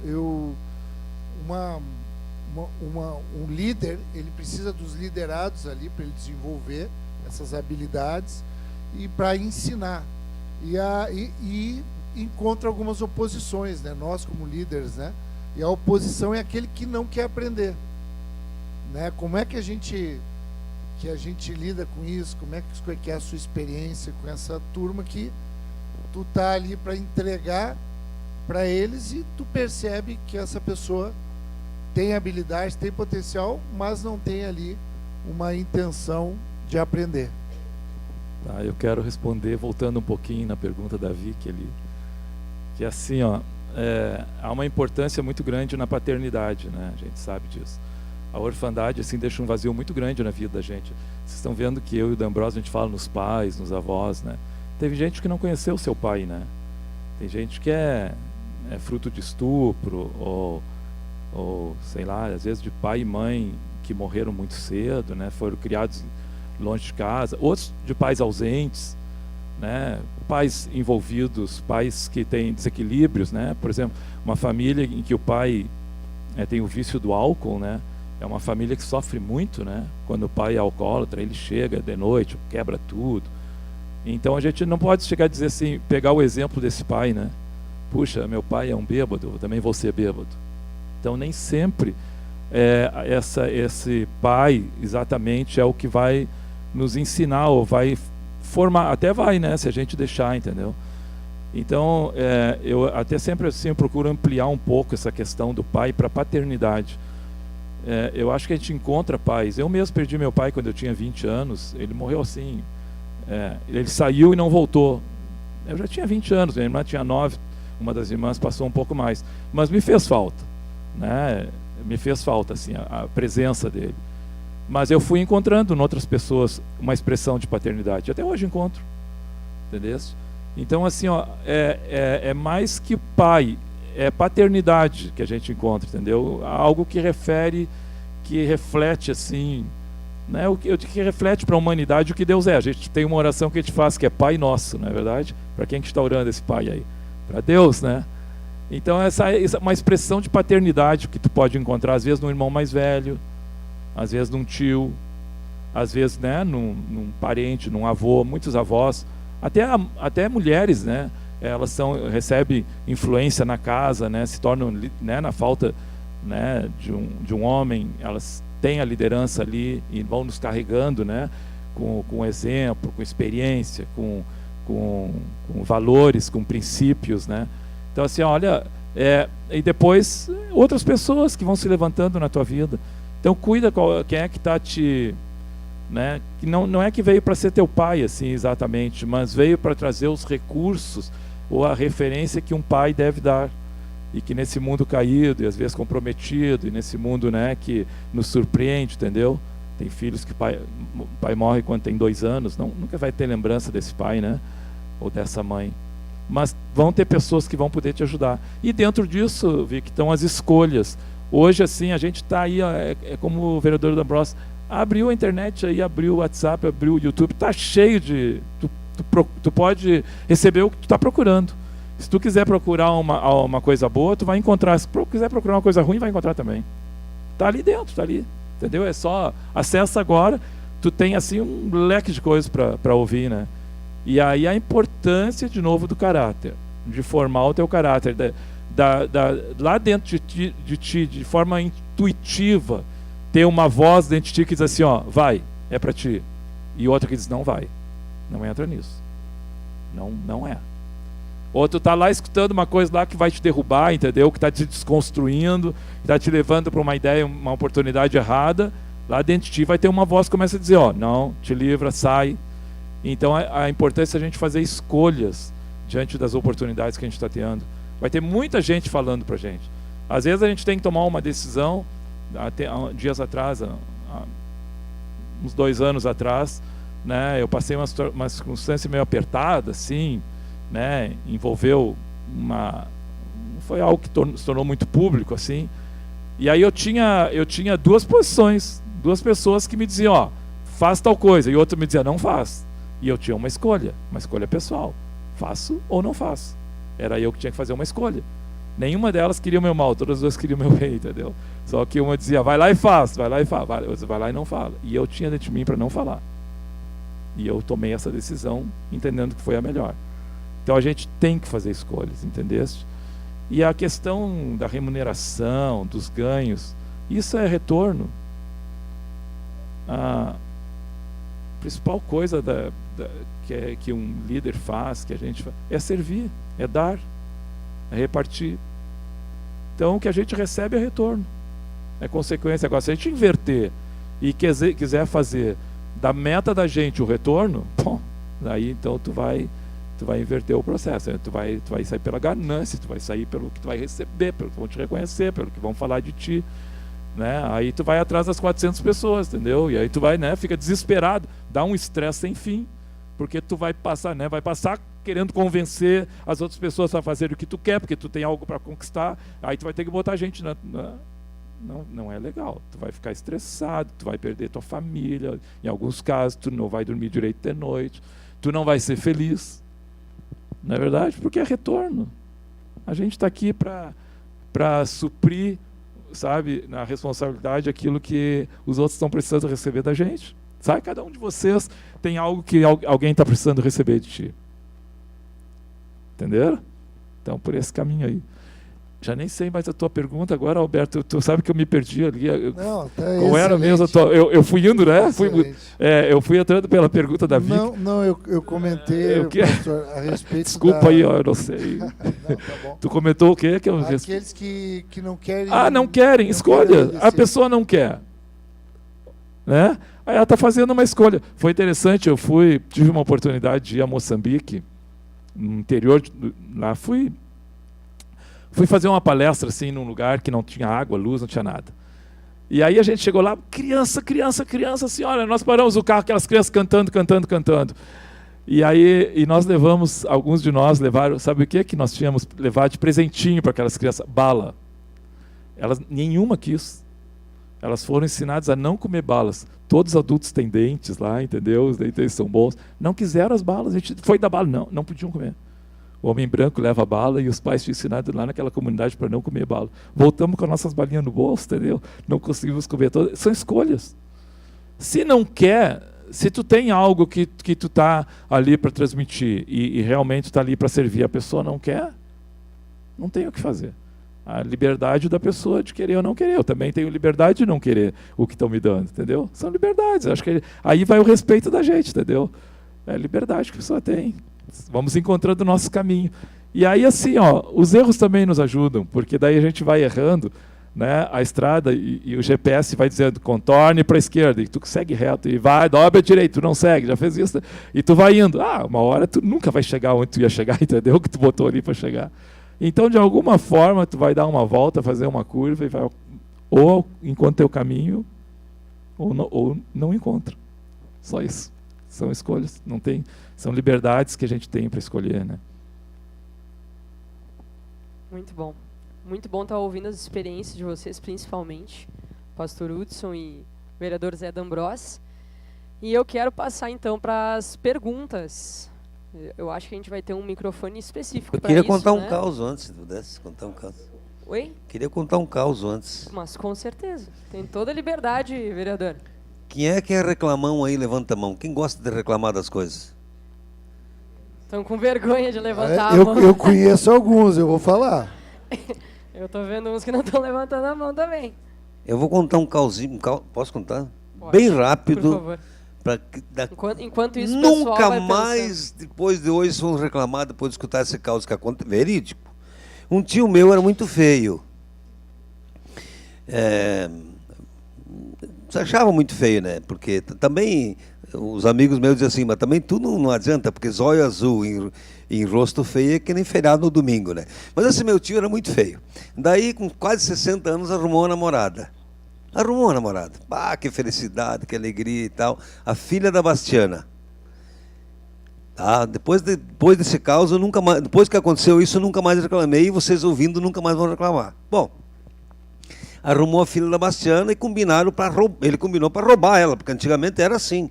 um líder, ele precisa dos liderados ali para ele desenvolver essas habilidades e para ensinar. E encontra algumas oposições, né? Nós como líderes, né? E a oposição é aquele que não quer aprender, né? Como é que a gente lida com isso? Como é que é a sua experiência com essa turma que tu tá ali para entregar para eles e tu percebe que essa pessoa tem habilidade, tem potencial, mas não tem ali uma intenção de aprender? Tá, eu quero responder voltando um pouquinho na pergunta da Vicky ali, que é assim, ó, há uma importância muito grande na paternidade, né? A gente sabe disso. A orfandade assim deixa um vazio muito grande na vida da gente. Vocês estão vendo que eu e o D'Ambrosio, a gente fala nos pais, nos avós, né? Teve gente que não conheceu o seu pai, né? Tem gente que é fruto de estupro ou sei lá, às vezes de pai e mãe que morreram muito cedo, né? Foram criados longe de casa, outros de pais ausentes, né? Pais envolvidos, pais que têm desequilíbrios, né? Por exemplo, uma família em que o pai tem o vício do álcool, né? É uma família que sofre muito, né? Quando o pai é alcoólatra, ele chega de noite, quebra tudo. Então a gente não pode chegar a dizer assim, pegar o exemplo desse pai, né? Puxa, meu pai é um bêbado, eu também vou ser bêbado. Então nem sempre esse pai exatamente é o que vai nos ensinar ou vai formar, até vai, né, se a gente deixar, entendeu? Então, eu até sempre assim procuro ampliar um pouco essa questão do pai para a paternidade. Eu acho que a gente encontra pais. Eu mesmo perdi meu pai quando eu tinha 20 anos. Ele morreu assim. Ele saiu e não voltou. Eu já tinha 20 anos, minha irmã tinha 9. Uma das irmãs passou um pouco mais. Mas me fez falta, né? Me fez falta assim, a presença dele. Mas eu fui encontrando em outras pessoas uma expressão de paternidade. Até hoje encontro. Entendeu? Então, assim, ó, é mais que pai, é paternidade que a gente encontra, entendeu? Algo que reflete, assim, né? Que reflete para a humanidade o que Deus é. A gente tem uma oração que a gente faz, que é Pai Nosso, não é verdade? Para quem que está orando esse Pai aí? Para Deus, né? Então, essa é uma expressão de paternidade que tu pode encontrar, às vezes, num irmão mais velho, às vezes num tio, às vezes, né, num parente, num avô, muitos avós. Até mulheres, né, elas recebem influência na casa, né, se tornam, né, na falta, né, de um homem, elas têm a liderança ali e vão nos carregando, né, com exemplo, com experiência, com valores, com princípios, né. Então, assim, olha, e depois outras pessoas que vão se levantando na tua vida. Então, cuida quem é que está te... Né? Que não é que veio para ser teu pai, assim, exatamente, mas veio para trazer os recursos ou a referência que um pai deve dar. E que nesse mundo caído, e às vezes comprometido, e nesse mundo, né, que nos surpreende, entendeu? Tem filhos que o pai morre quando tem 2 anos, nunca vai ter lembrança desse pai, né? Ou dessa mãe. Mas vão ter pessoas que vão poder te ajudar. E dentro disso, vi que estão as escolhas. Hoje, assim, a gente está aí, como o vereador D'Ambrosio, abriu a internet aí, abriu o WhatsApp, abriu o YouTube, está cheio de... Tu pode receber o que tu está procurando. Se tu quiser procurar uma coisa boa, tu vai encontrar. Se tu quiser procurar uma coisa ruim, vai encontrar também. Está ali dentro, está ali. Entendeu? É só acessa agora, tu tem assim um leque de coisas para ouvir, né? E aí a importância, de novo, do caráter, de formar o teu caráter, lá dentro de ti, de forma intuitiva, ter uma voz dentro de ti que diz assim, ó, vai, é para ti. E outra que diz, não vai, não entra nisso. Não é. Ou tu tá lá escutando uma coisa lá que vai te derrubar, entendeu? Que está te desconstruindo, está te levando para uma ideia, uma oportunidade errada. Lá dentro de ti vai ter uma voz que começa a dizer, ó, não, te livra, sai. Então a importância é a gente fazer escolhas diante das oportunidades que a gente está tendo. Vai ter muita gente falando para a gente. Às vezes a gente tem que tomar uma decisão. Até dias atrás, uns 2 anos atrás, né, eu passei uma circunstância meio apertada, assim, né, envolveu foi algo que se tornou muito público, assim, e aí eu tinha 2 posições, 2 pessoas que me diziam, ó, faz tal coisa, e outra me dizia, não faz, e eu tinha uma escolha pessoal, faço ou não faço, era eu que tinha que fazer uma escolha. Nenhuma delas queria o meu mal, todas as duas queriam o meu bem, entendeu? Só que uma dizia, vai lá e faz, vai lá e fala, vai lá e não fala. E eu tinha dentro de mim para não falar. E eu tomei essa decisão, entendendo que foi a melhor. Então a gente tem que fazer escolhas, entendeste? E a questão da remuneração, dos ganhos, isso é retorno. A principal coisa que um líder faz, que a gente faz, é servir, é dar, é repartir. Então o que a gente recebe é retorno, é consequência. Agora, se a gente inverter e quiser fazer da meta da gente o retorno, bom, daí então tu vai inverter o processo, né? Tu vai sair pela ganância, tu vai sair pelo que tu vai receber, pelo que vão te reconhecer, pelo que vão falar de ti, né? Aí tu vai atrás das 400 pessoas, entendeu? E aí tu vai, né, fica desesperado, dá um estresse sem fim, porque tu vai passar, né, querendo convencer as outras pessoas a fazer o que tu quer, porque tu tem algo para conquistar, aí tu vai ter que botar gente não é legal, tu vai ficar estressado, tu vai perder tua família, em alguns casos tu não vai dormir direito de noite, tu não vai ser feliz, não é verdade? Porque é retorno. A gente está aqui para suprir, sabe, na responsabilidade aquilo que os outros estão precisando receber da gente. Sabe, cada um de vocês tem algo que alguém está precisando receber de ti. Entenderam? Então, por esse caminho aí. Já nem sei mais a tua pergunta agora, Alberto. Tu sabe que eu me perdi ali. Não, tá Qual era mesmo a tua... Eu fui indo, né? Eu fui entrando pela pergunta da Vicky. Não, eu comentei, pastor, a respeito Desculpa aí, ó, eu não sei. Não, tá bom. Tu comentou o quê? Aqueles que não querem... não querem, escolha. A pessoa não quer. Né? Aí ela está fazendo uma escolha. Foi interessante, tive uma oportunidade de ir a Moçambique, no interior, lá fui fazer uma palestra assim, num lugar que não tinha água, luz, não tinha nada. E aí a gente chegou lá, criança, assim, olha, nós paramos o carro, aquelas crianças cantando. E aí nós levamos, alguns de nós levaram, sabe o que nós tínhamos levado de presentinho para aquelas crianças? Bala. Nenhuma quis. Elas foram ensinadas a não comer balas. Todos os adultos têm dentes lá, entendeu? Os dentes são bons. Não quiseram as balas, a gente foi dar bala. Não podiam comer. O homem branco leva bala e os pais tinham ensinado lá naquela comunidade para não comer bala. Voltamos com as nossas balinhas no bolso, entendeu? Não conseguimos comer todas. São escolhas. Se não quer, se tu tem algo que tu está ali para transmitir e realmente está ali para servir, a pessoa não quer, não tem o que fazer. A liberdade da pessoa de querer ou não querer. Eu também tenho liberdade de não querer o que estão me dando, entendeu? São liberdades. Acho que aí vai o respeito da gente, entendeu? É a liberdade que a pessoa tem. Vamos encontrando o nosso caminho. E aí, assim, os erros também nos ajudam, porque daí a gente vai errando, né, a estrada e o GPS vai dizendo, contorne para a esquerda, e tu segue reto, e vai, dobra à direita, tu não segue, já fez isso, e tu vai indo. Uma hora tu nunca vai chegar onde tu ia chegar, entendeu? Que tu botou ali para chegar. Então, de alguma forma, tu vai dar uma volta, fazer uma curva, e vai ou encontra teu caminho, ou não encontra. Só isso. São escolhas, não tem, são liberdades que a gente tem para escolher, né? Muito bom. Muito bom estar ouvindo as experiências de vocês, principalmente, pastor Hudson e o vereador Zé D'Ambros. E eu quero passar, então, para as perguntas. Eu acho que a gente vai ter um microfone específico para isso. Eu queria contar né? um caos antes, se pudesse contar um caos. Oi? Queria contar um caos antes. Mas com certeza. Tem toda a liberdade, vereador. Quem é reclamão aí? Levanta a mão. Quem gosta de reclamar das coisas? Estão com vergonha de levantar a mão. Eu conheço alguns, eu vou falar. Eu tô vendo uns que não estão levantando a mão também. Eu vou contar um cauzinho. Posso contar? Pode, bem rápido. por favor. Enquanto isso, o pessoal nunca vai mais, depois de hoje, vamos reclamar, depois de escutar esse caos que aconteceu. Verídico. Um tio meu era muito feio. Se achava muito feio, né? Porque também os amigos meus diziam assim, mas também tudo não adianta, porque zóio azul em rosto feio é que nem feriado no domingo, né? Mas esse meu tio era muito feio. Daí, com quase 60 anos, arrumou uma namorada. Que felicidade, que alegria e tal. A filha da Bastiana. Tá? Depois desse caos, eu nunca mais, depois que aconteceu isso, eu nunca mais reclamei, e vocês ouvindo nunca mais vão reclamar. Bom, arrumou a filha da Bastiana e combinaram para roubar. Ele combinou para roubar ela, porque antigamente era assim.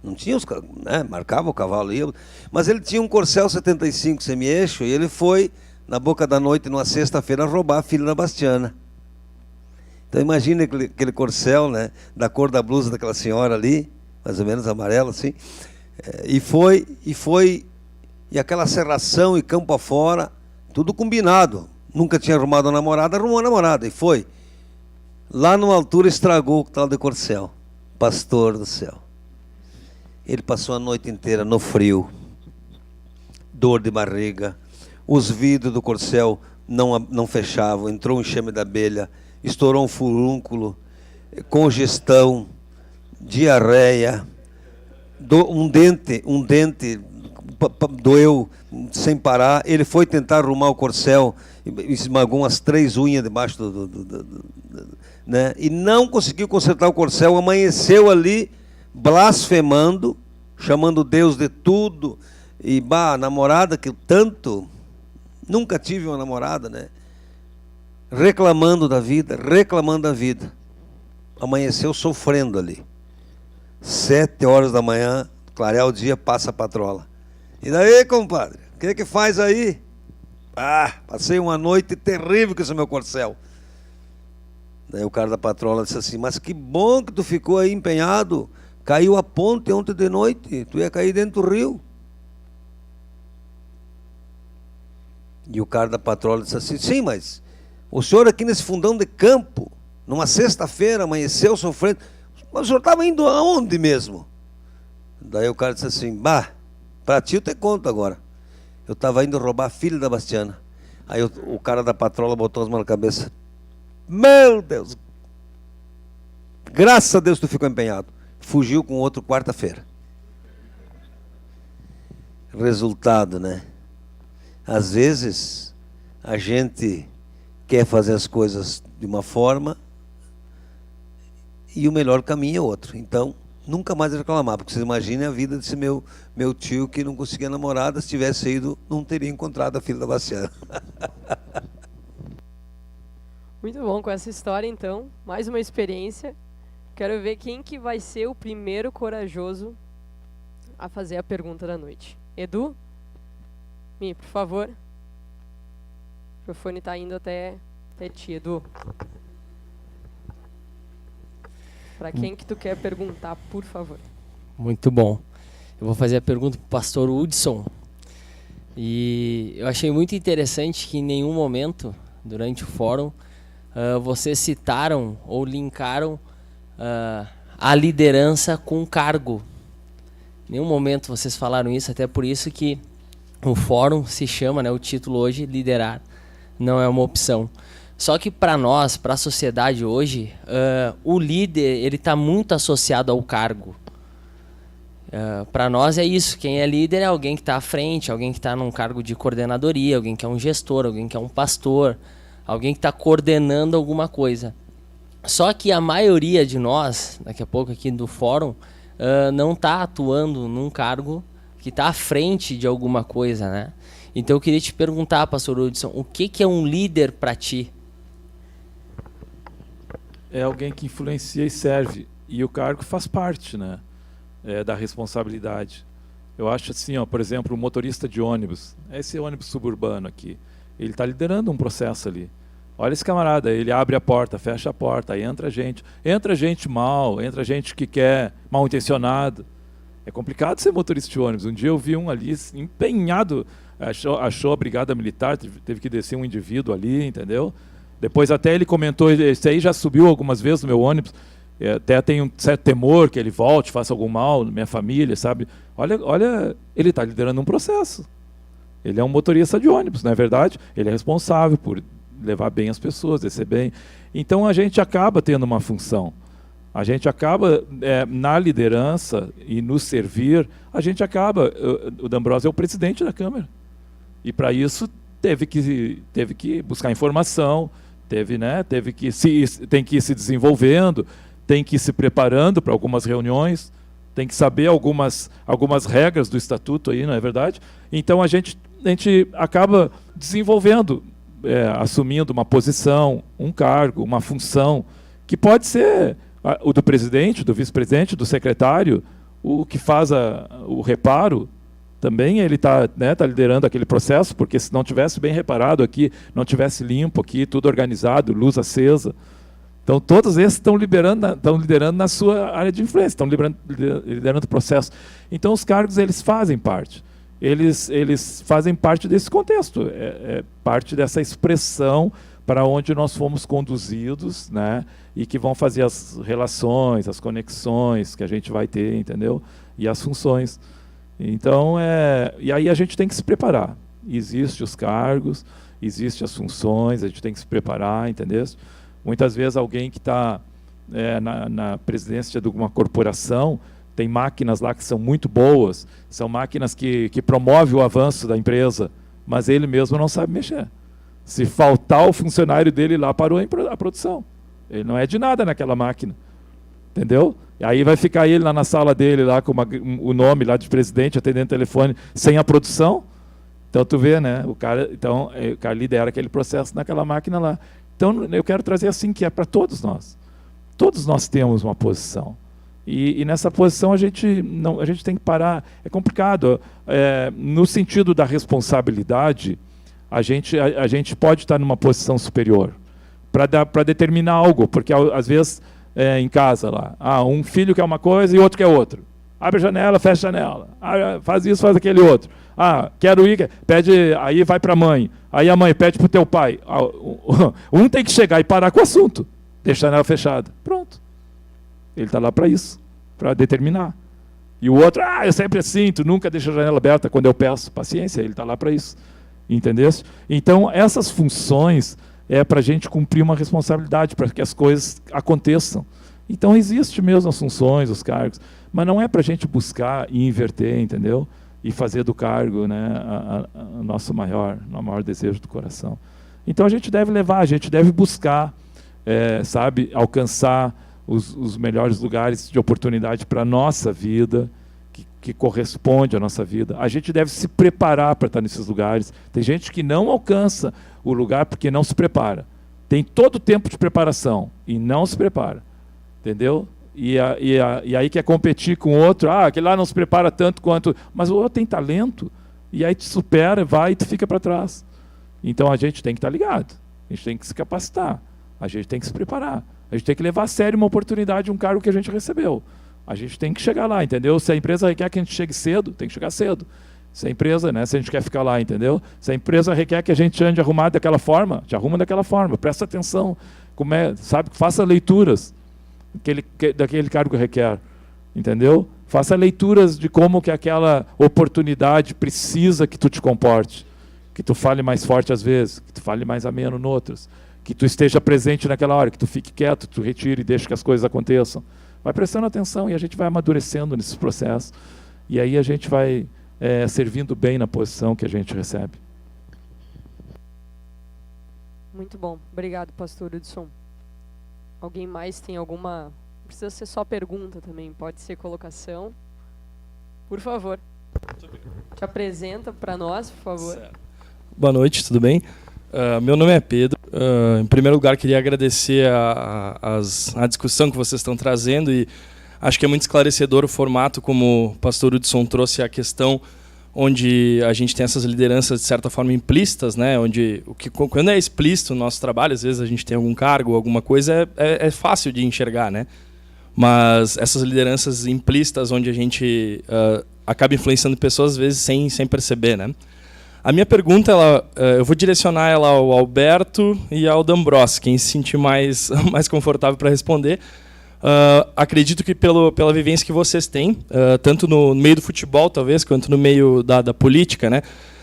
Não tinha os, né? Marcava o cavalo, ia. Mas ele tinha um Corcel 75 semi-eixo e ele foi, na boca da noite, numa sexta-feira, roubar a filha da Bastiana. Então imagina aquele Corcel, né? Da cor da blusa daquela senhora ali, mais ou menos amarela, assim. E aquela serração e campo afora, tudo combinado. Nunca tinha arrumado a namorada, arrumou a namorada e foi. Lá numa altura estragou o tal de Corcel. Pastor do céu. Ele passou a noite inteira no frio, dor de barriga, os vidros do Corcel não fechavam, entrou um enxame da abelha, estourou um furúnculo, congestão, diarreia, um dente doeu sem parar. Ele foi tentar arrumar o Corcel, esmagou umas 3 unhas debaixo né? E não conseguiu consertar o Corcel, amanheceu ali blasfemando, chamando Deus de tudo, e namorada que tanto, nunca tive uma namorada, né? Reclamando da vida, amanheceu sofrendo ali. 7 horas da manhã, clarear o dia, passa a patrola. E daí, compadre, o que faz aí? Passei uma noite terrível com esse meu Corcel. Daí o cara da patrola disse assim, mas que bom que tu ficou aí empenhado. Caiu a ponte ontem de noite, tu ia cair dentro do rio. E o cara da patrola disse assim, sim, mas o senhor aqui nesse fundão de campo, numa sexta-feira, amanheceu sofrendo, mas o senhor estava indo aonde mesmo? Daí o cara disse assim, bah, para ti eu te conto agora. Eu estava indo roubar a filha da Bastiana. Aí o cara da patrola botou as mãos na cabeça. Meu Deus! Graças a Deus tu ficou empenhado. Fugiu com outro quarta-feira. Resultado, né? Às vezes a gente quer fazer as coisas de uma forma e o melhor caminho é outro. Então, nunca mais reclamar, porque vocês imaginem a vida desse meu tio que não conseguia namorada, se tivesse ido, não teria encontrado a filha da Bastiana. Muito bom com essa história, então. Mais uma experiência. Quero ver quem que vai ser o primeiro corajoso a fazer a pergunta da noite. Edu? Mi, por favor. O microfone está indo até ti, Edu. Para quem que tu quer perguntar, por favor? Muito bom. Eu vou fazer a pergunta para o pastor Hudson. E eu achei muito interessante que em nenhum momento, durante o fórum, vocês citaram ou linkaram a liderança com cargo. Em nenhum momento vocês falaram isso, até por isso que o fórum se chama, né, o título hoje, Liderar Não É Uma Opção. Só que para nós, para a sociedade hoje, o líder ele está muito associado ao cargo. Para nós é isso, quem é líder é alguém que está à frente, alguém que está num cargo de coordenadoria, alguém que é um gestor, alguém que é um pastor, alguém que está coordenando alguma coisa. Só que a maioria de nós, daqui a pouco aqui do fórum, não está atuando num cargo que está à frente de alguma coisa, né? Então eu queria te perguntar, pastor Hudson, o que é um líder para ti? É alguém que influencia e serve. E o cargo faz parte, né, da responsabilidade. Eu acho assim, ó, por exemplo, o motorista de ônibus, esse ônibus suburbano aqui, ele está liderando um processo ali. Olha esse camarada, ele abre a porta, fecha a porta, aí entra gente mal, entra gente que quer, mal intencionado. É complicado ser motorista de ônibus. Um dia eu vi um ali empenhado, achou a brigada militar, teve que descer um indivíduo ali, entendeu? Depois até ele comentou, esse aí já subiu algumas vezes no meu ônibus, até tem um certo temor que ele volte, faça algum mal na minha família, sabe? Olha, ele está liderando um processo. Ele é um motorista de ônibus, não é verdade? Ele é responsável por levar bem as pessoas, descer bem. Então a gente acaba tendo uma função. A gente acaba, na liderança e no servir, a gente acaba... O D'Ambrosio é o presidente da Câmara. E para isso teve que buscar informação, tem que ir se desenvolvendo, tem que ir se preparando para algumas reuniões, tem que saber algumas regras do estatuto aí, não é verdade? Então a gente acaba desenvolvendo, assumindo uma posição, um cargo, uma função, que pode ser o do presidente, do vice-presidente, do secretário, o que faz o reparo. Também ele está liderando aquele processo, porque se não tivesse bem reparado aqui, não tivesse limpo aqui, tudo organizado, luz acesa. Então, todos esses estão liderando na sua área de influência, estão liderando o processo. Então, os cargos, eles fazem parte. Eles fazem parte desse contexto, parte dessa expressão para onde nós fomos conduzidos, né, e que vão fazer as relações, as conexões que a gente vai ter, entendeu? E as funções. Então, e aí a gente tem que se preparar. Existem os cargos, existem as funções, a gente tem que se preparar, entendeu? Muitas vezes alguém que está na presidência de alguma corporação, tem máquinas lá que são muito boas, são máquinas que promovem o avanço da empresa, mas ele mesmo não sabe mexer. Se faltar o funcionário dele lá, parou a produção. Ele não é de nada naquela máquina. Entendeu? E aí vai ficar ele lá na sala dele, lá com o nome lá de presidente, atendendo o telefone, sem a produção. Então tu vê, né? O cara lidera aquele processo naquela máquina lá. Então eu quero trazer assim, que é para todos nós. Todos nós temos uma posição. E nessa posição a gente tem que parar. É complicado. No sentido da responsabilidade, a gente pode estar numa posição superior para determinar algo, porque às vezes em casa lá, um filho quer uma coisa e outro quer outra. Abre a janela, fecha a janela. Faz isso, faz aquele outro. Quero ir, pede, aí vai para a mãe. Aí a mãe pede para o teu pai. Um tem que chegar e parar com o assunto. Deixa a janela fechada. Pronto. Ele está lá para isso, para determinar. E o outro, eu sempre assim, tu nunca deixa a janela aberta quando eu peço. Paciência, ele está lá para isso. Entendesse? Então, essas funções é para a gente cumprir uma responsabilidade, para que as coisas aconteçam. Então, existe mesmo as funções, os cargos, mas não é para a gente buscar e inverter, entendeu? E fazer do cargo, né, o nosso maior desejo do coração. Então, a gente deve levar, a gente deve buscar, sabe, alcançar os melhores lugares de oportunidade para a nossa vida, que corresponde à nossa vida. A gente deve se preparar para estar nesses lugares. Tem gente que não alcança o lugar porque não se prepara. Tem todo o tempo de preparação e não se prepara. Entendeu? E aí quer competir com outro, aquele lá não se prepara tanto quanto... Mas o outro tem talento, e aí te supera, vai e tu fica para trás. Então a gente tem que estar ligado, a gente tem que se capacitar, a gente tem que se preparar, a gente tem que levar a sério uma oportunidade, um cargo que a gente recebeu. A gente tem que chegar lá, entendeu? Se a empresa requer que a gente chegue cedo, tem que chegar cedo. Se a empresa, né, se a gente quer ficar lá, entendeu? Se a empresa requer que a gente ande arrumado daquela forma, te arruma daquela forma, presta atenção, sabe? Faça leituras daquele cargo que requer, entendeu? Faça leituras de como que aquela oportunidade precisa que tu te comporte, que tu fale mais forte às vezes, que tu fale mais ameno noutras, que tu esteja presente naquela hora, que tu fique quieto, tu retire e deixe que as coisas aconteçam. Vai prestando atenção e a gente vai amadurecendo nesses processos. E aí a gente vai servindo bem na posição que a gente recebe. Muito bom. Obrigado, pastor Hudson. Alguém mais tem alguma... Não precisa ser só pergunta também, pode ser colocação. Por favor. Te apresenta para nós, por favor. Certo. Boa noite, tudo bem? Meu nome é Pedro. Em primeiro lugar, queria agradecer a discussão que vocês estão trazendo e acho que é muito esclarecedor o formato como o pastor Hudson trouxe a questão onde a gente tem essas lideranças de certa forma implícitas, né? Onde quando é explícito no nosso trabalho, às vezes a gente tem algum cargo, alguma coisa, é fácil de enxergar, né? Mas essas lideranças implícitas onde a gente acaba influenciando pessoas às vezes sem perceber, né? A minha pergunta, eu vou direcionar ela ao Alberto e ao D'Ambros, quem se sentir mais confortável para responder. Acredito que pela vivência que vocês têm, tanto no meio do futebol, talvez, quanto no meio da política, né?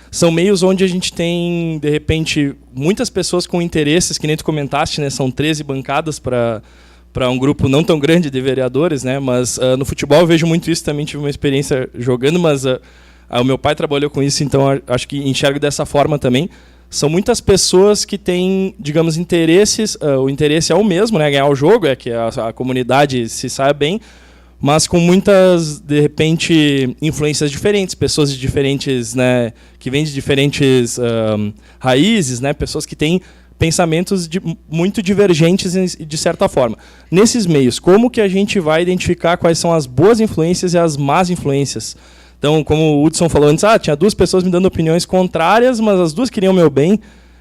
São meios onde a gente tem, de repente, muitas pessoas com interesses, que nem tu comentaste, né? São 13 bancadas para um grupo não tão grande de vereadores, né? Mas no futebol eu vejo muito isso, também tive uma experiência jogando, mas o meu pai trabalhou com isso, então acho que enxergo dessa forma também. São muitas pessoas que têm, digamos, interesses, o interesse é o mesmo, né? Ganhar o jogo, é que a comunidade se saia bem, mas com muitas, de repente, influências diferentes, pessoas de diferentes, né, que vêm de diferentes raízes, né? Pessoas que têm pensamentos muito divergentes de certa forma. Nesses meios, como que a gente vai identificar quais são as boas influências e as más influências? Então, como o Hudson falou antes, tinha duas pessoas me dando opiniões contrárias, mas as duas queriam o meu bem.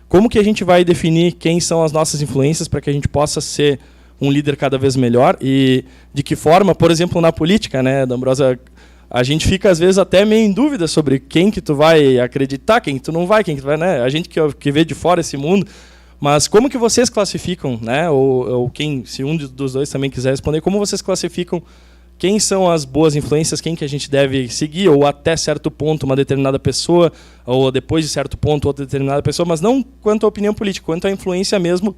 Como que a gente vai definir quem são as nossas influências para que a gente possa ser um líder cada vez melhor? E de que forma, por exemplo, na política, né, D'Ambrosa, a gente fica às vezes até meio em dúvida sobre quem que tu vai acreditar, quem que tu não vai, quem que tu vai, né? A gente que vê de fora esse mundo. Mas como que vocês classificam, né? Ou quem, se um dos dois também quiser responder, como vocês classificam quem são as boas influências, quem que a gente deve seguir, ou até certo ponto uma determinada pessoa, ou depois de certo ponto outra determinada pessoa, mas não quanto à opinião política, quanto à influência mesmo,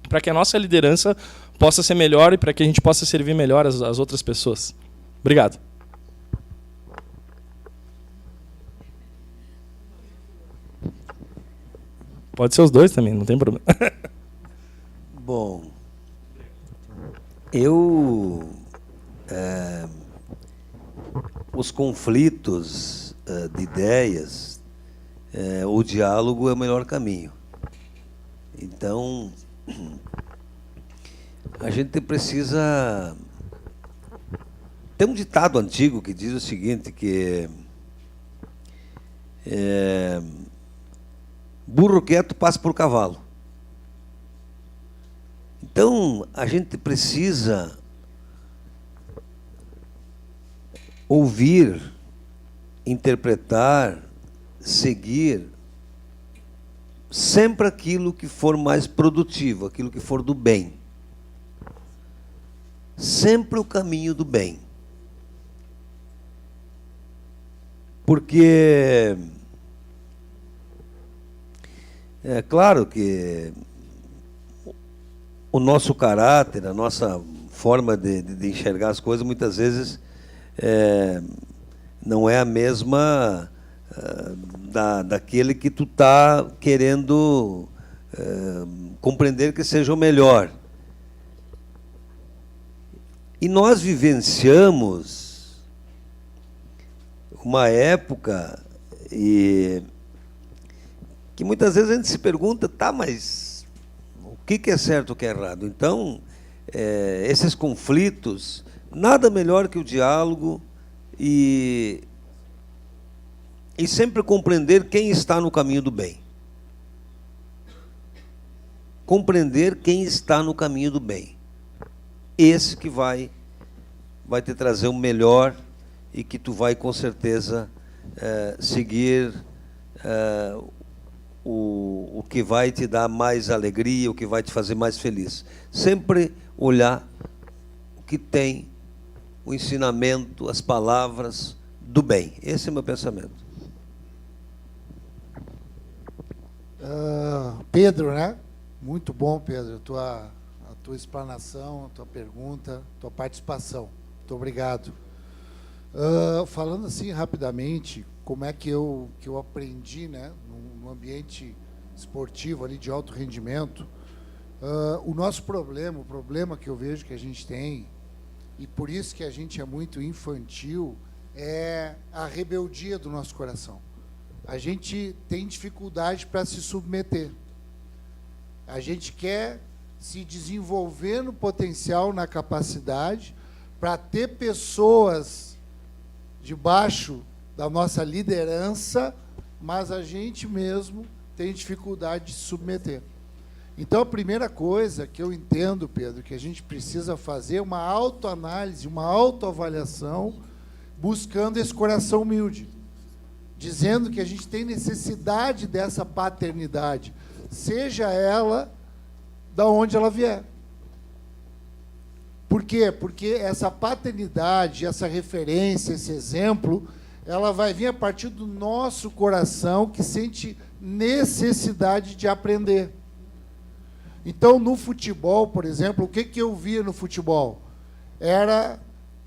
para que a nossa liderança possa ser melhor e para que a gente possa servir melhor as outras pessoas. Obrigado. Pode ser os dois também, não tem problema. Bom, os conflitos de ideias, o diálogo é o melhor caminho. Então, a gente precisa... Tem um ditado antigo que diz o seguinte, que burro quieto passa por cavalo. Então, a gente precisa ouvir, interpretar, seguir sempre aquilo que for mais produtivo, aquilo que for do bem. Sempre o caminho do bem. Porque é claro que o nosso caráter, a nossa forma de enxergar as coisas, muitas vezes não é a mesma daquele que tu está querendo compreender que seja o melhor. E nós vivenciamos uma época que muitas vezes a gente se pergunta, tá, mas o que é certo e o que é errado? Então, esses conflitos, nada melhor que o diálogo e sempre compreender quem está no caminho do bem. Compreender quem está no caminho do bem. Esse que vai te trazer o melhor e que tu vai, com certeza, seguir o que vai te dar mais alegria, o que vai te fazer mais feliz. Sempre olhar o que tem, o ensinamento, as palavras do bem. Esse é o meu pensamento. Pedro, né? Muito bom, Pedro, a tua explanação, a tua pergunta, a tua participação. Muito obrigado. Falando assim rapidamente, como é que eu aprendi, né, no ambiente esportivo ali de alto rendimento, o nosso problema, o problema que eu vejo que a gente tem, e por isso que a gente é muito infantil, é a rebeldia do nosso coração. A gente tem dificuldade para se submeter. A gente quer se desenvolver no potencial, na capacidade, para ter pessoas debaixo da nossa liderança, mas a gente mesmo tem dificuldade de se submeter. Então, a primeira coisa que eu entendo, Pedro, que a gente precisa fazer é uma autoanálise, uma autoavaliação, buscando esse coração humilde, dizendo que a gente tem necessidade dessa paternidade, seja ela da onde ela vier. Por quê? Porque essa paternidade, essa referência, esse exemplo, ela vai vir a partir do nosso coração que sente necessidade de aprender. Então, no futebol, por exemplo, o que eu via no futebol? Era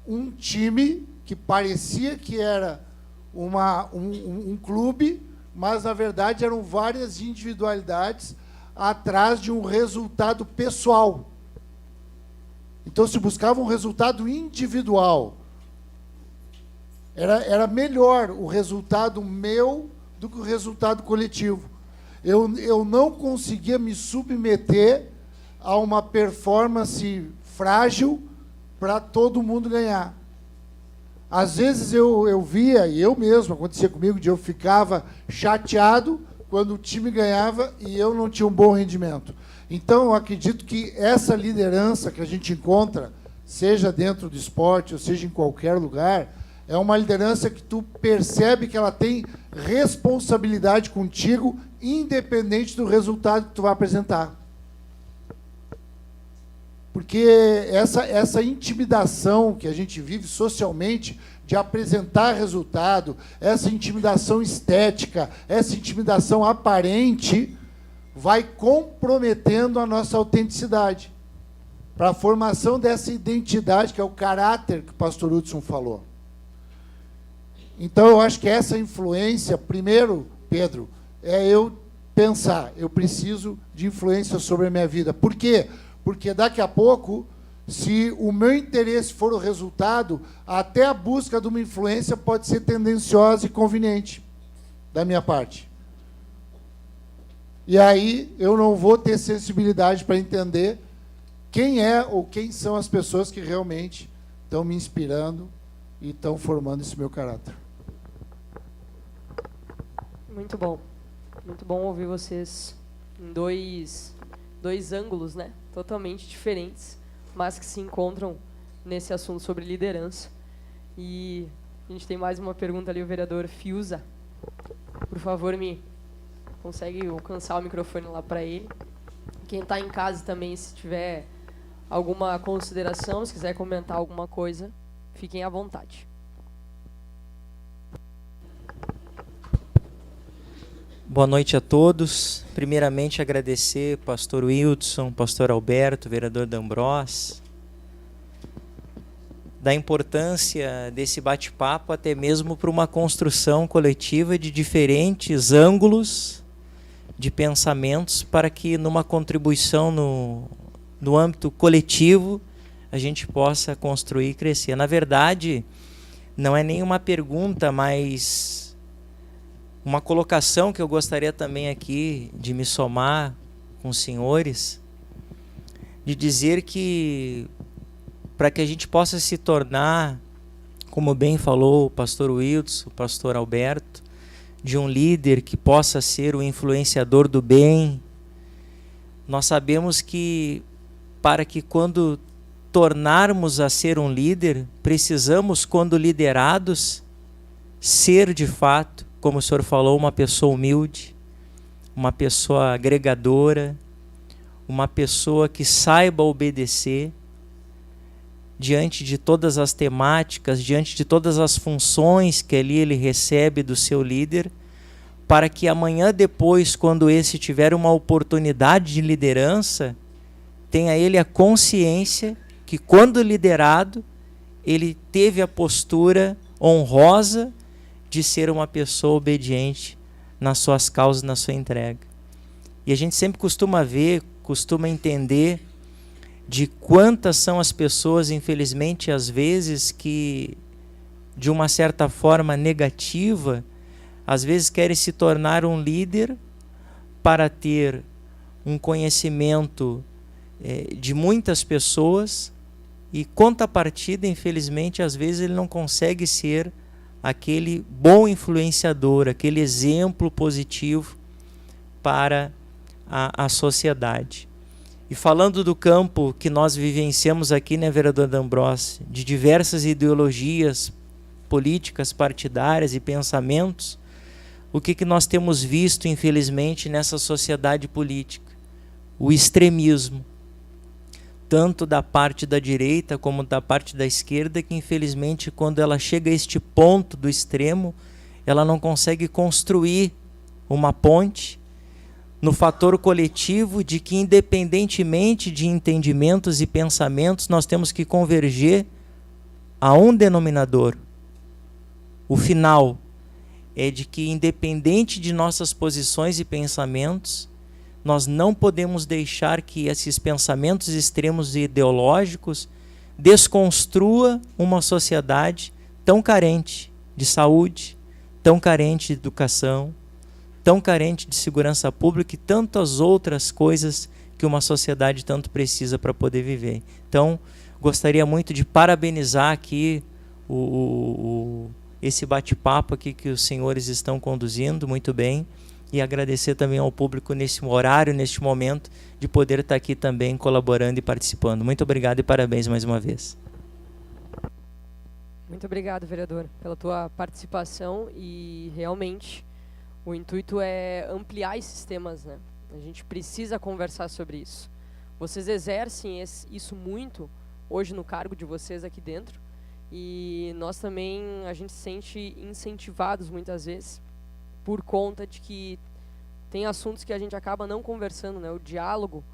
um time que parecia que era um clube, mas, na verdade, eram várias individualidades atrás de um resultado pessoal. Então, se buscava um resultado individual. Era melhor o resultado meu do que o resultado coletivo. Eu não conseguia me submeter a uma performance frágil para todo mundo ganhar. Às vezes eu via, e eu mesmo, acontecia comigo, de eu ficava chateado quando o time ganhava e eu não tinha um bom rendimento. Então, eu acredito que essa liderança que a gente encontra, seja dentro do esporte ou seja em qualquer lugar, é uma liderança que tu percebe que ela tem responsabilidade contigo, independente do resultado que tu vai apresentar. Porque essa intimidação que a gente vive socialmente de apresentar resultado, essa intimidação estética, essa intimidação aparente, vai comprometendo a nossa autenticidade para a formação dessa identidade, que é o caráter que o pastor Hudson falou. Então, eu acho que essa influência, primeiro, Pedro, é eu pensar, eu preciso de influência sobre a minha vida. Por quê? Porque daqui a pouco, se o meu interesse for o resultado, até a busca de uma influência pode ser tendenciosa e conveniente da minha parte. E aí eu não vou ter sensibilidade para entender quem é ou quem são as pessoas que realmente estão me inspirando e estão formando esse meu caráter. Muito bom. Muito bom ouvir vocês em dois ângulos, né? Totalmente diferentes, mas que se encontram nesse assunto sobre liderança. E A gente tem mais uma pergunta ali, o vereador Fiuza. Por favor, consegue alcançar o microfone lá para ele. Quem está em casa também, se tiver alguma consideração, se quiser comentar alguma coisa, fiquem à vontade. Boa noite a todos. Primeiramente, agradecer pastor Wildson, pastor Alberto, vereador D'Ambrós, da importância desse bate-papo até mesmo para uma construção coletiva de diferentes ângulos de pensamentos para que numa contribuição no âmbito coletivo a gente possa construir e crescer. Na verdade, não é nenhuma pergunta, mas uma colocação que eu gostaria também aqui de me somar com os senhores, de dizer que para que a gente possa se tornar, como bem falou o pastor Wildson, o pastor Alberto, de um líder que possa ser o influenciador do bem, nós sabemos que para que quando tornarmos a ser um líder, precisamos, quando liderados, ser de fato, como o senhor falou, uma pessoa humilde, uma pessoa agregadora, uma pessoa que saiba obedecer diante de todas as temáticas, diante de todas as funções que ali ele recebe do seu líder, para que amanhã depois, quando esse tiver uma oportunidade de liderança, tenha ele a consciência que quando liderado, ele teve a postura honrosa de ser uma pessoa obediente nas suas causas, na sua entrega. E a gente sempre costuma ver, costuma entender de quantas são as pessoas, infelizmente, às vezes, que de uma certa forma negativa, às vezes querem se tornar um líder para ter um conhecimento de muitas pessoas e, contrapartida, infelizmente, às vezes ele não consegue ser aquele bom influenciador, aquele exemplo positivo para a sociedade. E falando do campo que nós vivenciamos aqui, né, vereador D'Ambrós, de diversas ideologias políticas, partidárias e pensamentos, o que nós temos visto, infelizmente, nessa sociedade política? O extremismo, tanto da parte da direita como da parte da esquerda, que infelizmente quando ela chega a este ponto do extremo, ela não consegue construir uma ponte no fator coletivo de que, independentemente de entendimentos e pensamentos, nós temos que converger a um denominador. O final é de que, independente de nossas posições e pensamentos, nós não podemos deixar que esses pensamentos extremos e ideológicos desconstrua uma sociedade tão carente de saúde, tão carente de educação, tão carente de segurança pública e tantas outras coisas que uma sociedade tanto precisa para poder viver. Então, gostaria muito de parabenizar aqui esse bate-papo aqui que os senhores estão conduzindo muito bem, e agradecer também ao público nesse horário, neste momento, de poder estar aqui também colaborando e participando. Muito obrigado e parabéns mais uma vez. Muito obrigado, vereador, pela tua participação, e realmente o intuito é ampliar esses temas, né? A gente precisa conversar sobre isso. Vocês exercem isso muito hoje no cargo de vocês aqui dentro, e nós também, a gente se sente incentivados muitas vezes por conta de que tem assuntos que a gente acaba não conversando, né? O diálogo,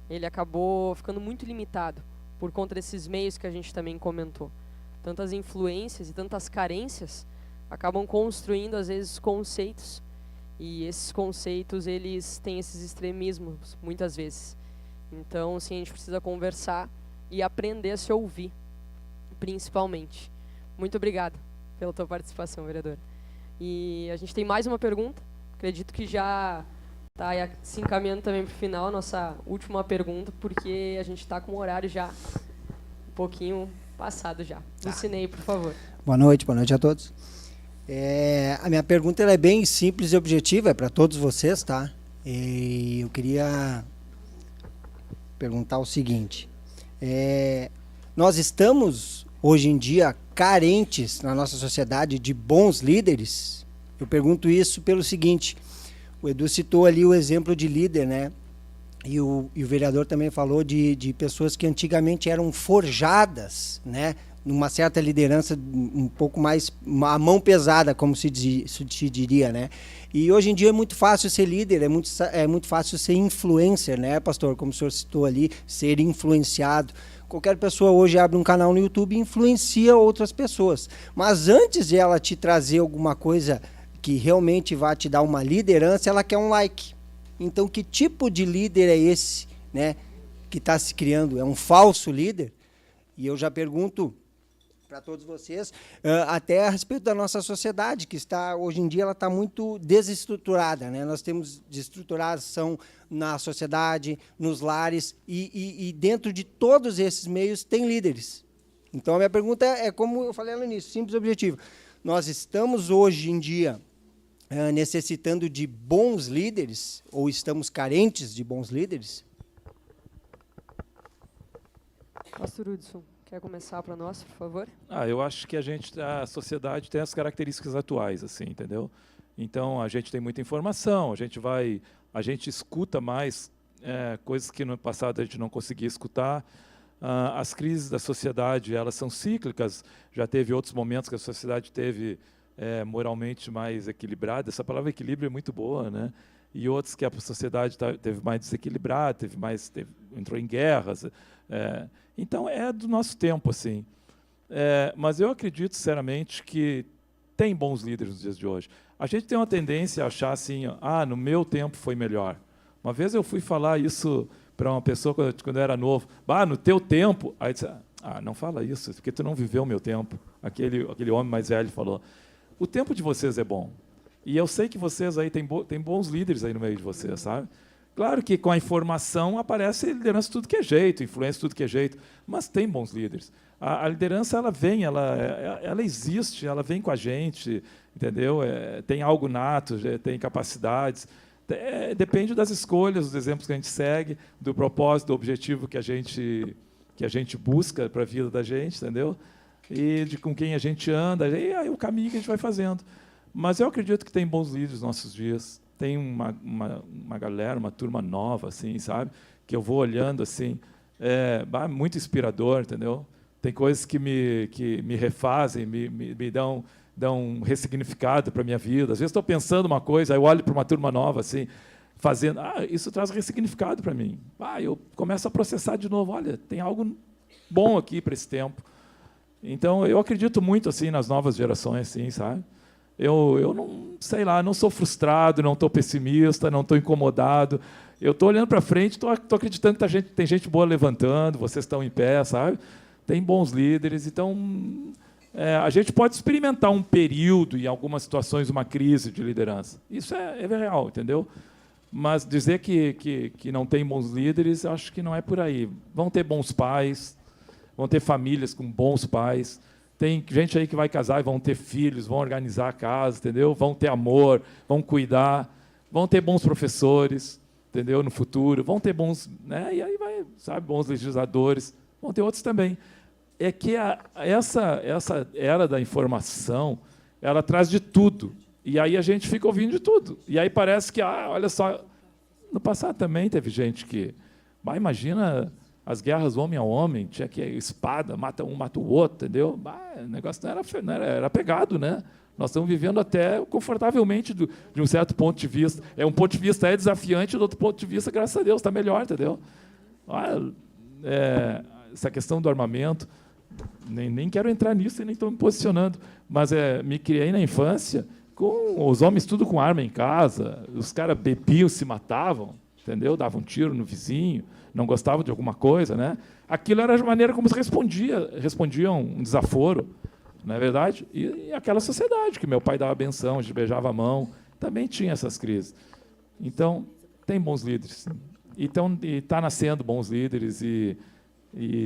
ele acabou ficando muito limitado por conta desses meios que a gente também comentou. Tantas influências e tantas carências acabam construindo, às vezes, conceitos, e esses conceitos, eles têm esses extremismos, muitas vezes. Então, sim, a gente precisa conversar e aprender a se ouvir, principalmente. Muito obrigado pela tua participação, vereador. E a gente tem mais uma pergunta, acredito que já está se encaminhando também para o final, a nossa última pergunta, porque a gente está com o horário já um pouquinho passado já. Lucinei, por favor. Boa noite a todos. A minha pergunta ela é bem simples e objetiva, é para todos vocês, tá? E eu queria perguntar o seguinte. Nós estamos, hoje em dia, carentes na nossa sociedade de bons líderes? Eu pergunto isso pelo seguinte: o Edu citou ali o exemplo de líder, né? E o vereador também falou de pessoas que antigamente eram forjadas, né? Numa certa liderança um pouco mais a mão pesada, como se diria, né? E hoje em dia é muito fácil ser líder, é muito fácil ser influencer, né, pastor? Como o senhor citou ali, ser influenciado. Qualquer pessoa hoje abre um canal no YouTube e influencia outras pessoas. Mas antes de ela te trazer alguma coisa que realmente vai te dar uma liderança, ela quer um like. Então, que tipo de líder é esse, né, que está se criando? É um falso líder? E eu já pergunto para todos vocês, até a respeito da nossa sociedade, que está, hoje em dia, ela está muito desestruturada, né? Nós temos desestruturação na sociedade, nos lares, e dentro de todos esses meios tem líderes. Então, a minha pergunta é como eu falei no início, simples e objetivo. Nós estamos, hoje em dia, necessitando de bons líderes, ou estamos carentes de bons líderes? Pastor Hudson, quer começar para nós, por favor? Eu acho que a sociedade tem as características atuais, assim, entendeu? Então, a gente tem muita informação, a gente escuta mais coisas que no passado a gente não conseguia escutar. As crises da sociedade, elas são cíclicas, já teve outros momentos que a sociedade teve moralmente mais equilibrada. Essa palavra equilíbrio é muito boa, né? E outros que a sociedade teve mais desequilibrada, entrou em guerras. Então, é do nosso tempo, assim. Mas eu acredito, sinceramente, que tem bons líderes nos dias de hoje. A gente tem uma tendência a achar assim, no meu tempo foi melhor. Uma vez eu fui falar isso para uma pessoa quando eu era novo. No teu tempo... Aí disse, não fala isso, porque tu não viveu o meu tempo. Aquele homem mais velho falou. O tempo de vocês é bom. E eu sei que vocês aí tem bons líderes aí no meio de vocês, sabe? Claro que com a informação aparece liderança de tudo que é jeito, influência de tudo que é jeito, mas tem bons líderes. A liderança, ela vem, ela existe, ela vem com a gente, entendeu? Tem algo nato, tem capacidades. Depende das escolhas, dos exemplos que a gente segue, do propósito, do objetivo que a gente busca para a vida da gente, entendeu? E de com quem a gente anda, e aí o caminho que a gente vai fazendo. Mas eu acredito que tem bons líderes nos nossos dias. Tem uma galera, uma turma nova, assim, sabe? Que eu vou olhando, assim, muito inspirador, entendeu? Tem coisas que me refazem, me dão um ressignificado para a minha vida. Às vezes estou pensando uma coisa, aí eu olho para uma turma nova, assim, fazendo... isso traz ressignificado para mim. Eu começo a processar de novo. Olha, tem algo bom aqui para esse tempo. Então, eu acredito muito, assim, nas novas gerações, assim, sabe? Eu não, sei lá, não sou frustrado, não estou pessimista, não estou incomodado. Eu estou olhando para frente, estou acreditando que tem gente boa levantando, vocês estão em pé, sabe? Tem bons líderes. Então, a gente pode experimentar um período, em algumas situações, uma crise de liderança. Isso é real, entendeu? Mas dizer que não tem bons líderes, eu acho que não é por aí. Vão ter bons pais, vão ter famílias com bons pais. Tem gente aí que vai casar e vão ter filhos, vão organizar a casa, entendeu? Vão ter amor, vão cuidar, vão ter bons professores, entendeu? No futuro, vão ter bons, né? E aí vai, sabe, bons legisladores, vão ter outros também. É que essa era da informação, ela traz de tudo. E aí a gente fica ouvindo de tudo. E aí parece que, olha só, no passado também teve gente que, imagina as guerras homem a homem, tinha que espada, mata um, mata o outro, entendeu? O negócio não era pegado, né? Nós estamos vivendo até confortavelmente de um certo ponto de vista. Um ponto de vista desafiante, do outro ponto de vista, graças a Deus, está melhor, entendeu? Essa questão do armamento, nem quero entrar nisso e nem estou me posicionando, mas me criei na infância com os homens tudo com arma em casa, os caras bebiam, se matavam, entendeu? Davam um tiro no vizinho, não gostavam de alguma coisa, né? Aquilo era a maneira como se respondiam um desaforo, não é verdade? E aquela sociedade que meu pai dava benção, a gente beijava a mão, também tinha essas crises. Então, tem bons líderes. E está nascendo bons líderes, e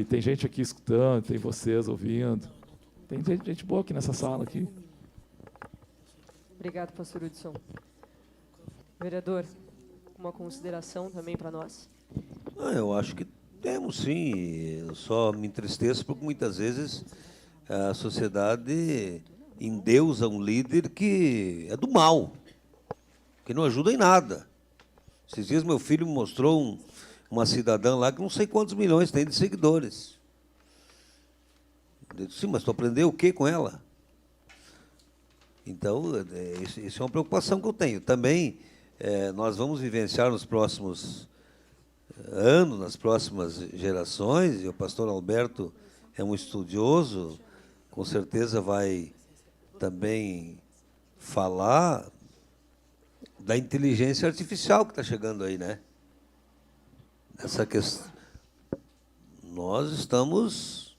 tem gente aqui escutando, tem vocês ouvindo. Tem gente boa aqui nessa sala. Aqui. Obrigado, pastor Hudson. Vereador, uma consideração também para nós? Eu acho que temos, sim. Eu só me entristeço porque muitas vezes a sociedade endeusa um líder que é do mal, que não ajuda em nada. Esses dias meu filho me mostrou uma cidadã lá que não sei quantos milhões tem de seguidores. Eu disse, sim, mas tu aprendeu o que com ela? Então, isso é uma preocupação que eu tenho. Também, nós vamos vivenciar nos próximos anos, nas próximas gerações, e o pastor Alberto é um estudioso, com certeza vai também falar da inteligência artificial que está chegando aí, né? Essa questão. Nós estamos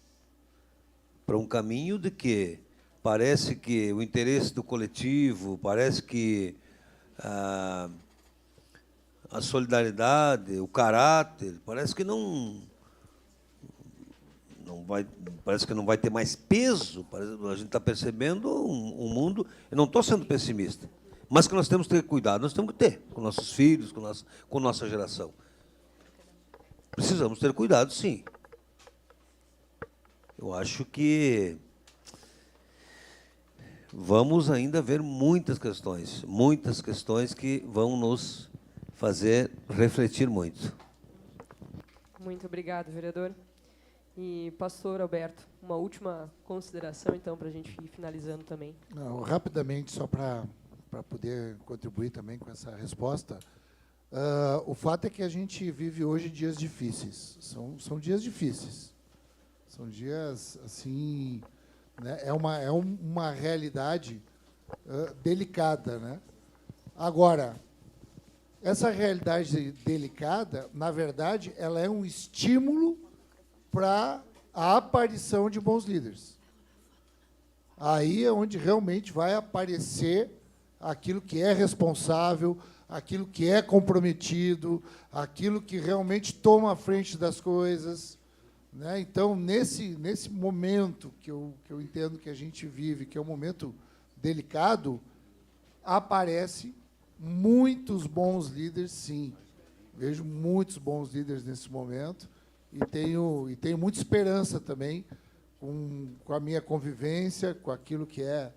para um caminho de que parece que o interesse do coletivo, parece que a solidariedade, o caráter, parece que não vai ter mais peso. A gente está percebendo um mundo. Eu não estou sendo pessimista, mas que nós temos que ter cuidado. Nós temos que ter com nossos filhos, com nossa geração. Precisamos ter cuidado, sim. Eu acho que vamos ainda ver muitas questões que vão nos fazer refletir muito. Muito obrigado, vereador. E, pastor Alberto, uma última consideração, então, para a gente ir finalizando também. Não, rapidamente, só para poder contribuir também com essa resposta. O fato é que a gente vive hoje dias difíceis. São dias difíceis. São dias, assim, né? É uma realidade delicada, né? Agora, essa realidade delicada, na verdade, ela é um estímulo para a aparição de bons líderes. Aí é onde realmente vai aparecer aquilo que é responsável, aquilo que é comprometido, aquilo que realmente toma a frente das coisas, né? Então, nesse momento que eu entendo que a gente vive, que é um momento delicado, aparece muitos bons líderes, sim. Vejo muitos bons líderes nesse momento e tenho muita esperança também com a minha convivência, com aquilo que é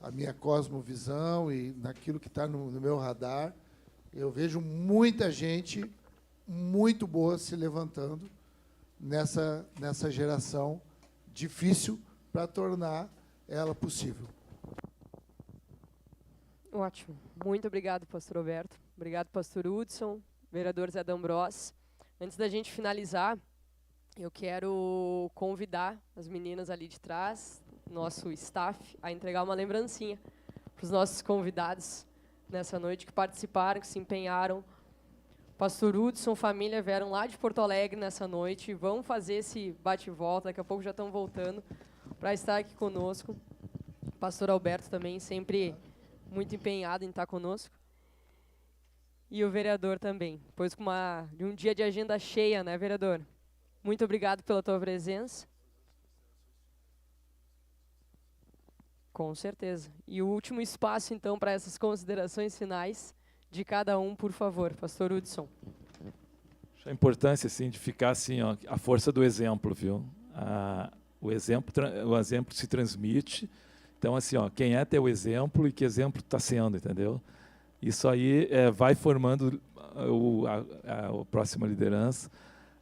a minha cosmovisão e naquilo que está no meu radar. Eu vejo muita gente muito boa se levantando nessa geração difícil para tornar ela possível. Ótimo. Muito obrigado, pastor Roberto. Obrigado, pastor Hudson, vereador Zé D'Ambrós. Antes da gente finalizar, eu quero convidar as meninas ali de trás, nosso staff, a entregar uma lembrancinha para os nossos convidados nessa noite que participaram, que se empenharam. Pastor Hudson, família, vieram lá de Porto Alegre nessa noite, vão fazer esse bate-volta, daqui a pouco já estão voltando para estar aqui conosco. Pastor Alberto também, sempre muito empenhado em estar conosco. E o vereador também, pois de um dia de agenda cheia, né, vereador? Muito obrigado pela tua presença. Com certeza. E o último espaço, então, para essas considerações finais de cada um, por favor, pastor Hudson. A importância, assim, de ficar assim, ó, a força do exemplo, viu? O exemplo se transmite. Então, assim, ó, quem é teu exemplo e que exemplo está sendo, entendeu? Isso aí vai formando a próxima liderança.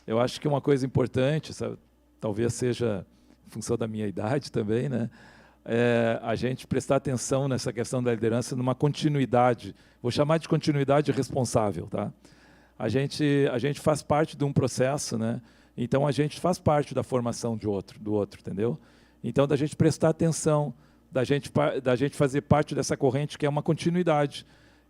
Eu acho que uma coisa importante, sabe, talvez seja em função da minha idade também, né? A gente prestar atenção nessa questão da liderança, numa continuidade. Vou chamar de continuidade responsável, tá? A gente faz parte de um processo, né? Então a gente faz parte da formação do outro, entendeu? Então da gente prestar atenção, da gente fazer parte dessa corrente que é uma continuidade.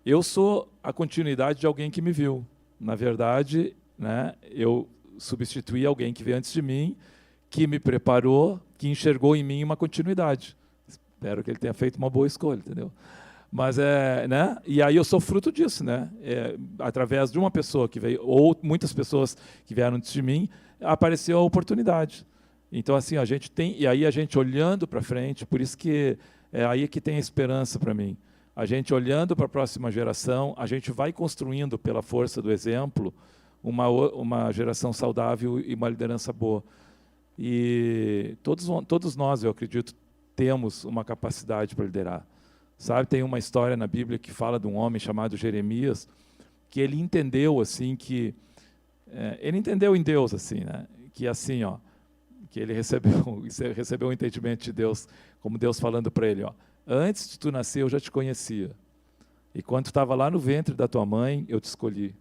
Eu sou a continuidade de alguém que me viu. Na verdade, né? Eu substituí alguém que veio antes de mim, que me preparou, que enxergou em mim uma continuidade. Espero que ele tenha feito uma boa escolha, entendeu? Mas né? E aí eu sou fruto disso, né? Através de uma pessoa que veio, ou muitas pessoas que vieram antes de mim, apareceu a oportunidade. Então assim, a gente tem, e aí a gente olhando para frente, por isso que é aí que tem a esperança para mim. A gente olhando para a próxima geração, a gente vai construindo pela força do exemplo uma geração saudável e uma liderança boa. E todos nós, eu acredito, temos uma capacidade para liderar. Sabe, tem uma história na Bíblia que fala de um homem chamado Jeremias, que ele entendeu assim que ele entendeu em Deus assim, né? Que assim, ó, que ele recebeu um entendimento de Deus, como Deus falando para ele, ó, antes de tu nascer eu já te conhecia. E quando tu estava lá no ventre da tua mãe, eu te escolhi.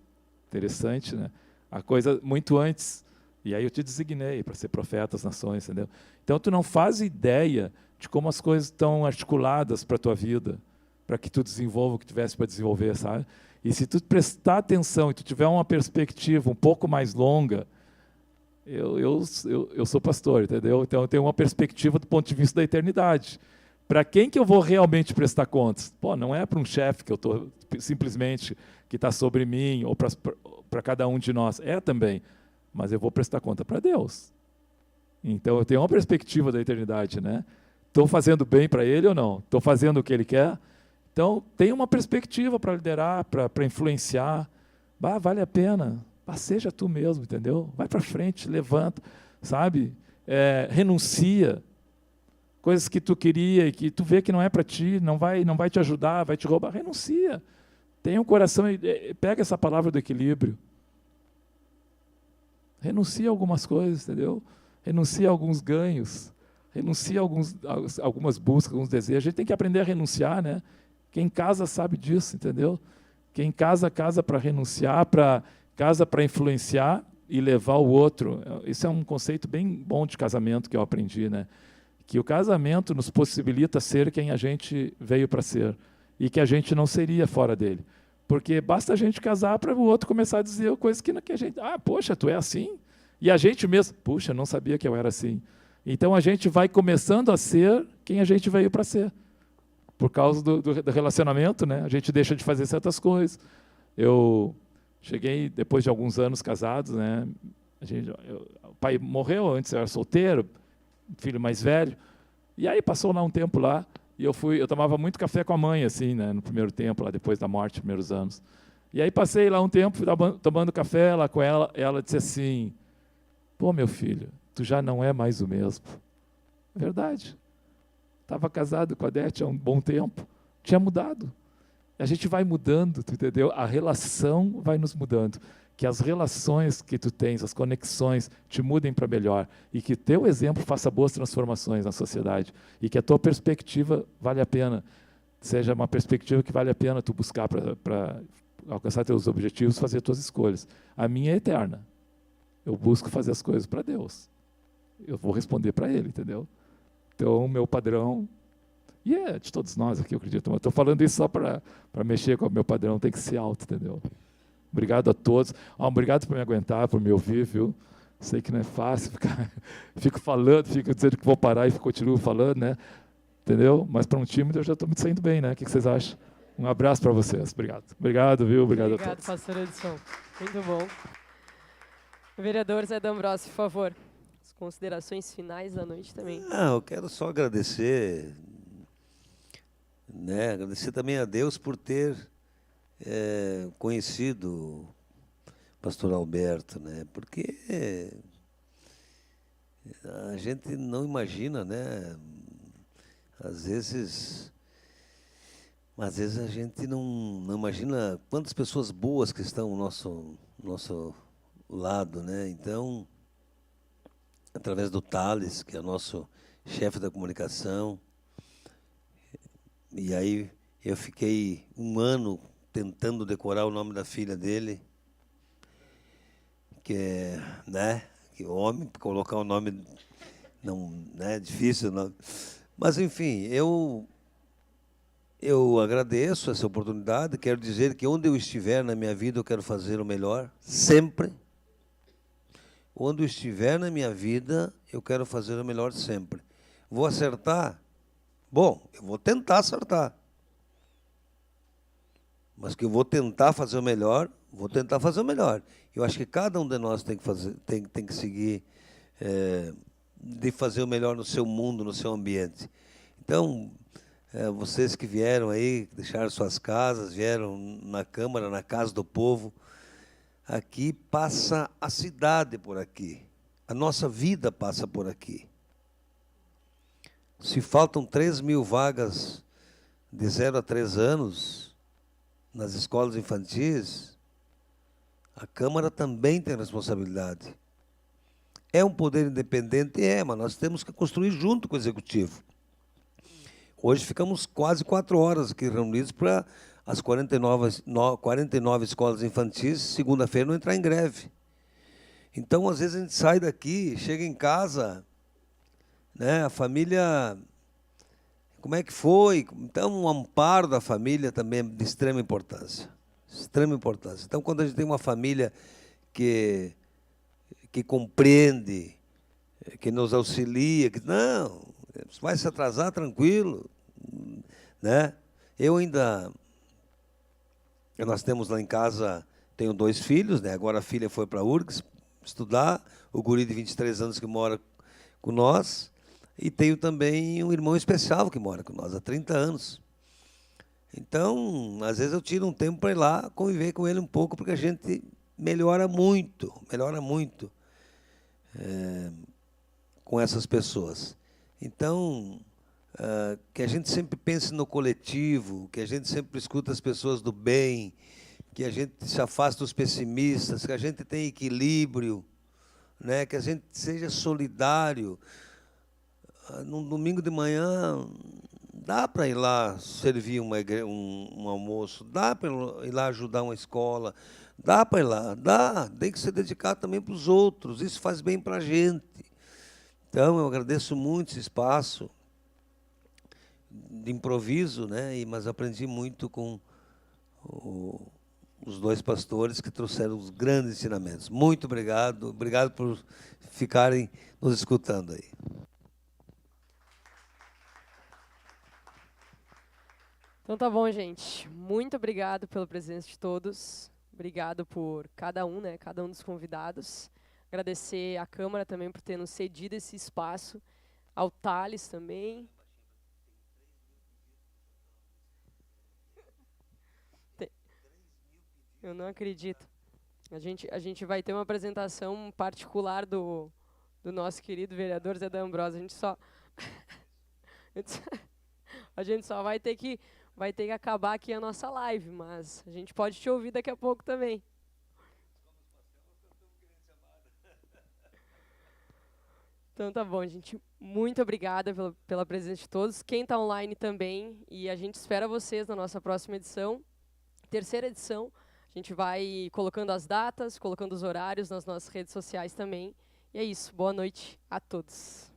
Interessante, né? A coisa muito antes. E aí eu te designei para ser profeta das nações, entendeu? Então tu não faz ideia de como as coisas estão articuladas para a tua vida, para que tu desenvolva o que tivesse para desenvolver, sabe? E se tu prestar atenção e tu tiver uma perspectiva um pouco mais longa, eu sou pastor, entendeu? Então eu tenho uma perspectiva do ponto de vista da eternidade. Para quem que eu vou realmente prestar contas? Pô, não é para um chefe que eu estou simplesmente que está sobre mim ou para cada um de nós. É também, mas eu vou prestar conta para Deus. Então eu tenho uma perspectiva da eternidade, né? Estou fazendo bem para Ele ou não? Estou fazendo o que Ele quer? Então tem uma perspectiva para liderar, para influenciar. Bah, vale a pena. Bah, seja tu mesmo, entendeu? Vai para frente, levanta, sabe? Renuncia. Coisas que tu queria e que tu vê que não é para ti, não vai te ajudar, vai te roubar, renuncia. Tenha um coração, pega essa palavra do equilíbrio. Renuncia a algumas coisas, entendeu? Renuncia a alguns ganhos, renuncia a algumas buscas, alguns desejos. A gente tem que aprender a renunciar, né? Quem casa sabe disso, entendeu? Quem casa para renunciar, casa para influenciar e levar o outro. Isso é um conceito bem bom de casamento que eu aprendi, né? Que o casamento nos possibilita ser quem a gente veio para ser e que a gente não seria fora dele. Porque basta a gente casar para o outro começar a dizer coisas que a gente... Ah, poxa, tu é assim? E a gente mesmo... Puxa, não sabia que eu era assim. Então a gente vai começando a ser quem a gente veio para ser. Por causa do relacionamento, né? A gente deixa de fazer certas coisas. Eu cheguei, depois de alguns anos casados, né? O pai morreu, antes eu era solteiro, filho mais velho, e aí passou lá um tempo lá, e eu tomava muito café com a mãe, assim, né, no primeiro tempo, lá depois da morte, primeiros anos. E aí passei lá um tempo, tomando café lá com ela, e ela disse assim, pô, meu filho, tu já não é mais o mesmo. Verdade. Estava casado com a Dete há um bom tempo, tinha mudado. A gente vai mudando, tu entendeu? A relação vai nos mudando. Que as relações que tu tens, as conexões, te mudem para melhor. E que teu exemplo faça boas transformações na sociedade. E que a tua perspectiva vale a pena. Seja uma perspectiva que vale a pena tu buscar para alcançar teus objetivos, fazer tuas escolhas. A minha é eterna. Eu busco fazer as coisas para Deus. Eu vou responder para Ele, entendeu? Então, o meu padrão... E é de todos nós aqui, eu acredito. Eu estou falando isso só para mexer com o meu padrão. Tem que ser alto, entendeu? Obrigado a todos. Obrigado por me aguentar, por me ouvir, viu? Sei que não é fácil ficar... Fico falando, fico dizendo que vou parar e continuo falando, né? Entendeu? Mas para um tímido eu já estou me saindo bem, né? O que vocês acham? Um abraço para vocês. Obrigado. Obrigado, viu? Obrigado a todos. Obrigado, pastor Edson. Muito bom. Vereador Zé D'Ambrosio, por favor. As considerações finais da noite também. Eu quero só agradecer, né? Agradecer também a Deus por ter conhecido o pastor Alberto, né? Porque a gente não imagina, né? Às vezes a gente não imagina quantas pessoas boas que estão ao nosso lado, né? Então, através do Thales, que é o nosso chefe da comunicação, e aí eu fiquei um ano tentando decorar o nome da filha dele, que é, né, que homem, colocar o nome não é difícil, não. Mas enfim, eu agradeço essa oportunidade, quero dizer que onde eu estiver na minha vida eu quero fazer o melhor, sempre. Onde eu estiver na minha vida eu quero fazer o melhor sempre. Vou acertar? Bom, eu vou tentar acertar. Mas que eu vou tentar fazer o melhor, vou tentar fazer o melhor. Eu acho que cada um de nós tem que fazer, tem que seguir de fazer o melhor no seu mundo, no seu ambiente. Então, vocês que vieram aí, deixaram suas casas, vieram na Câmara, na Casa do Povo, aqui passa a cidade por aqui. A nossa vida passa por aqui. Se faltam 3.000 vagas de 0 a 3 anos nas escolas infantis, a Câmara também tem responsabilidade. É um poder independente? É, mas nós temos que construir junto com o Executivo. Hoje ficamos quase 4 horas aqui reunidos para as 49 escolas infantis, segunda-feira, não entrar em greve. Então, às vezes, a gente sai daqui, chega em casa, né, a família... Como é que foi? Então, o amparo da família também é de extrema importância. Extrema importância. Então, quando a gente tem uma família que compreende, que nos auxilia, que não, vai se atrasar tranquilo, né? Nós temos lá em casa, tenho 2 filhos, né? Agora a filha foi para a URGS estudar, o guri de 23 anos que mora com nós, e tenho também um irmão especial que mora com nós há 30 anos. Então, às vezes eu tiro um tempo para ir lá conviver com ele um pouco, porque a gente melhora muito com essas pessoas. Então, que a gente sempre pense no coletivo, que a gente sempre escuta as pessoas do bem, que a gente se afaste dos pessimistas, que a gente tenha equilíbrio, né? Que a gente seja solidário. Num domingo de manhã, dá para ir lá servir um almoço, dá para ir lá ajudar uma escola, dá para ir lá, tem que se dedicar também para os outros, isso faz bem para a gente. Então, eu agradeço muito esse espaço de improviso, né? Mas aprendi muito com os 2 pastores que trouxeram os grandes ensinamentos. Muito obrigado por ficarem nos escutando aí. Então tá bom, gente. Muito obrigado pela presença de todos. Obrigado por cada um, né? Cada um dos convidados. Agradecer à Câmara também por ter nos cedido esse espaço. Ao Thales também. Eu não acredito. A gente vai ter uma apresentação particular do nosso querido vereador Zé D'Ambrosio. A gente só vai ter que acabar aqui a nossa live, mas a gente pode te ouvir daqui a pouco também. Então tá bom, gente. Muito obrigada pela presença de todos. Quem está online também. E a gente espera vocês na nossa próxima edição. 3ª edição. A gente vai colocando as datas, colocando os horários nas nossas redes sociais também. E é isso. Boa noite a todos.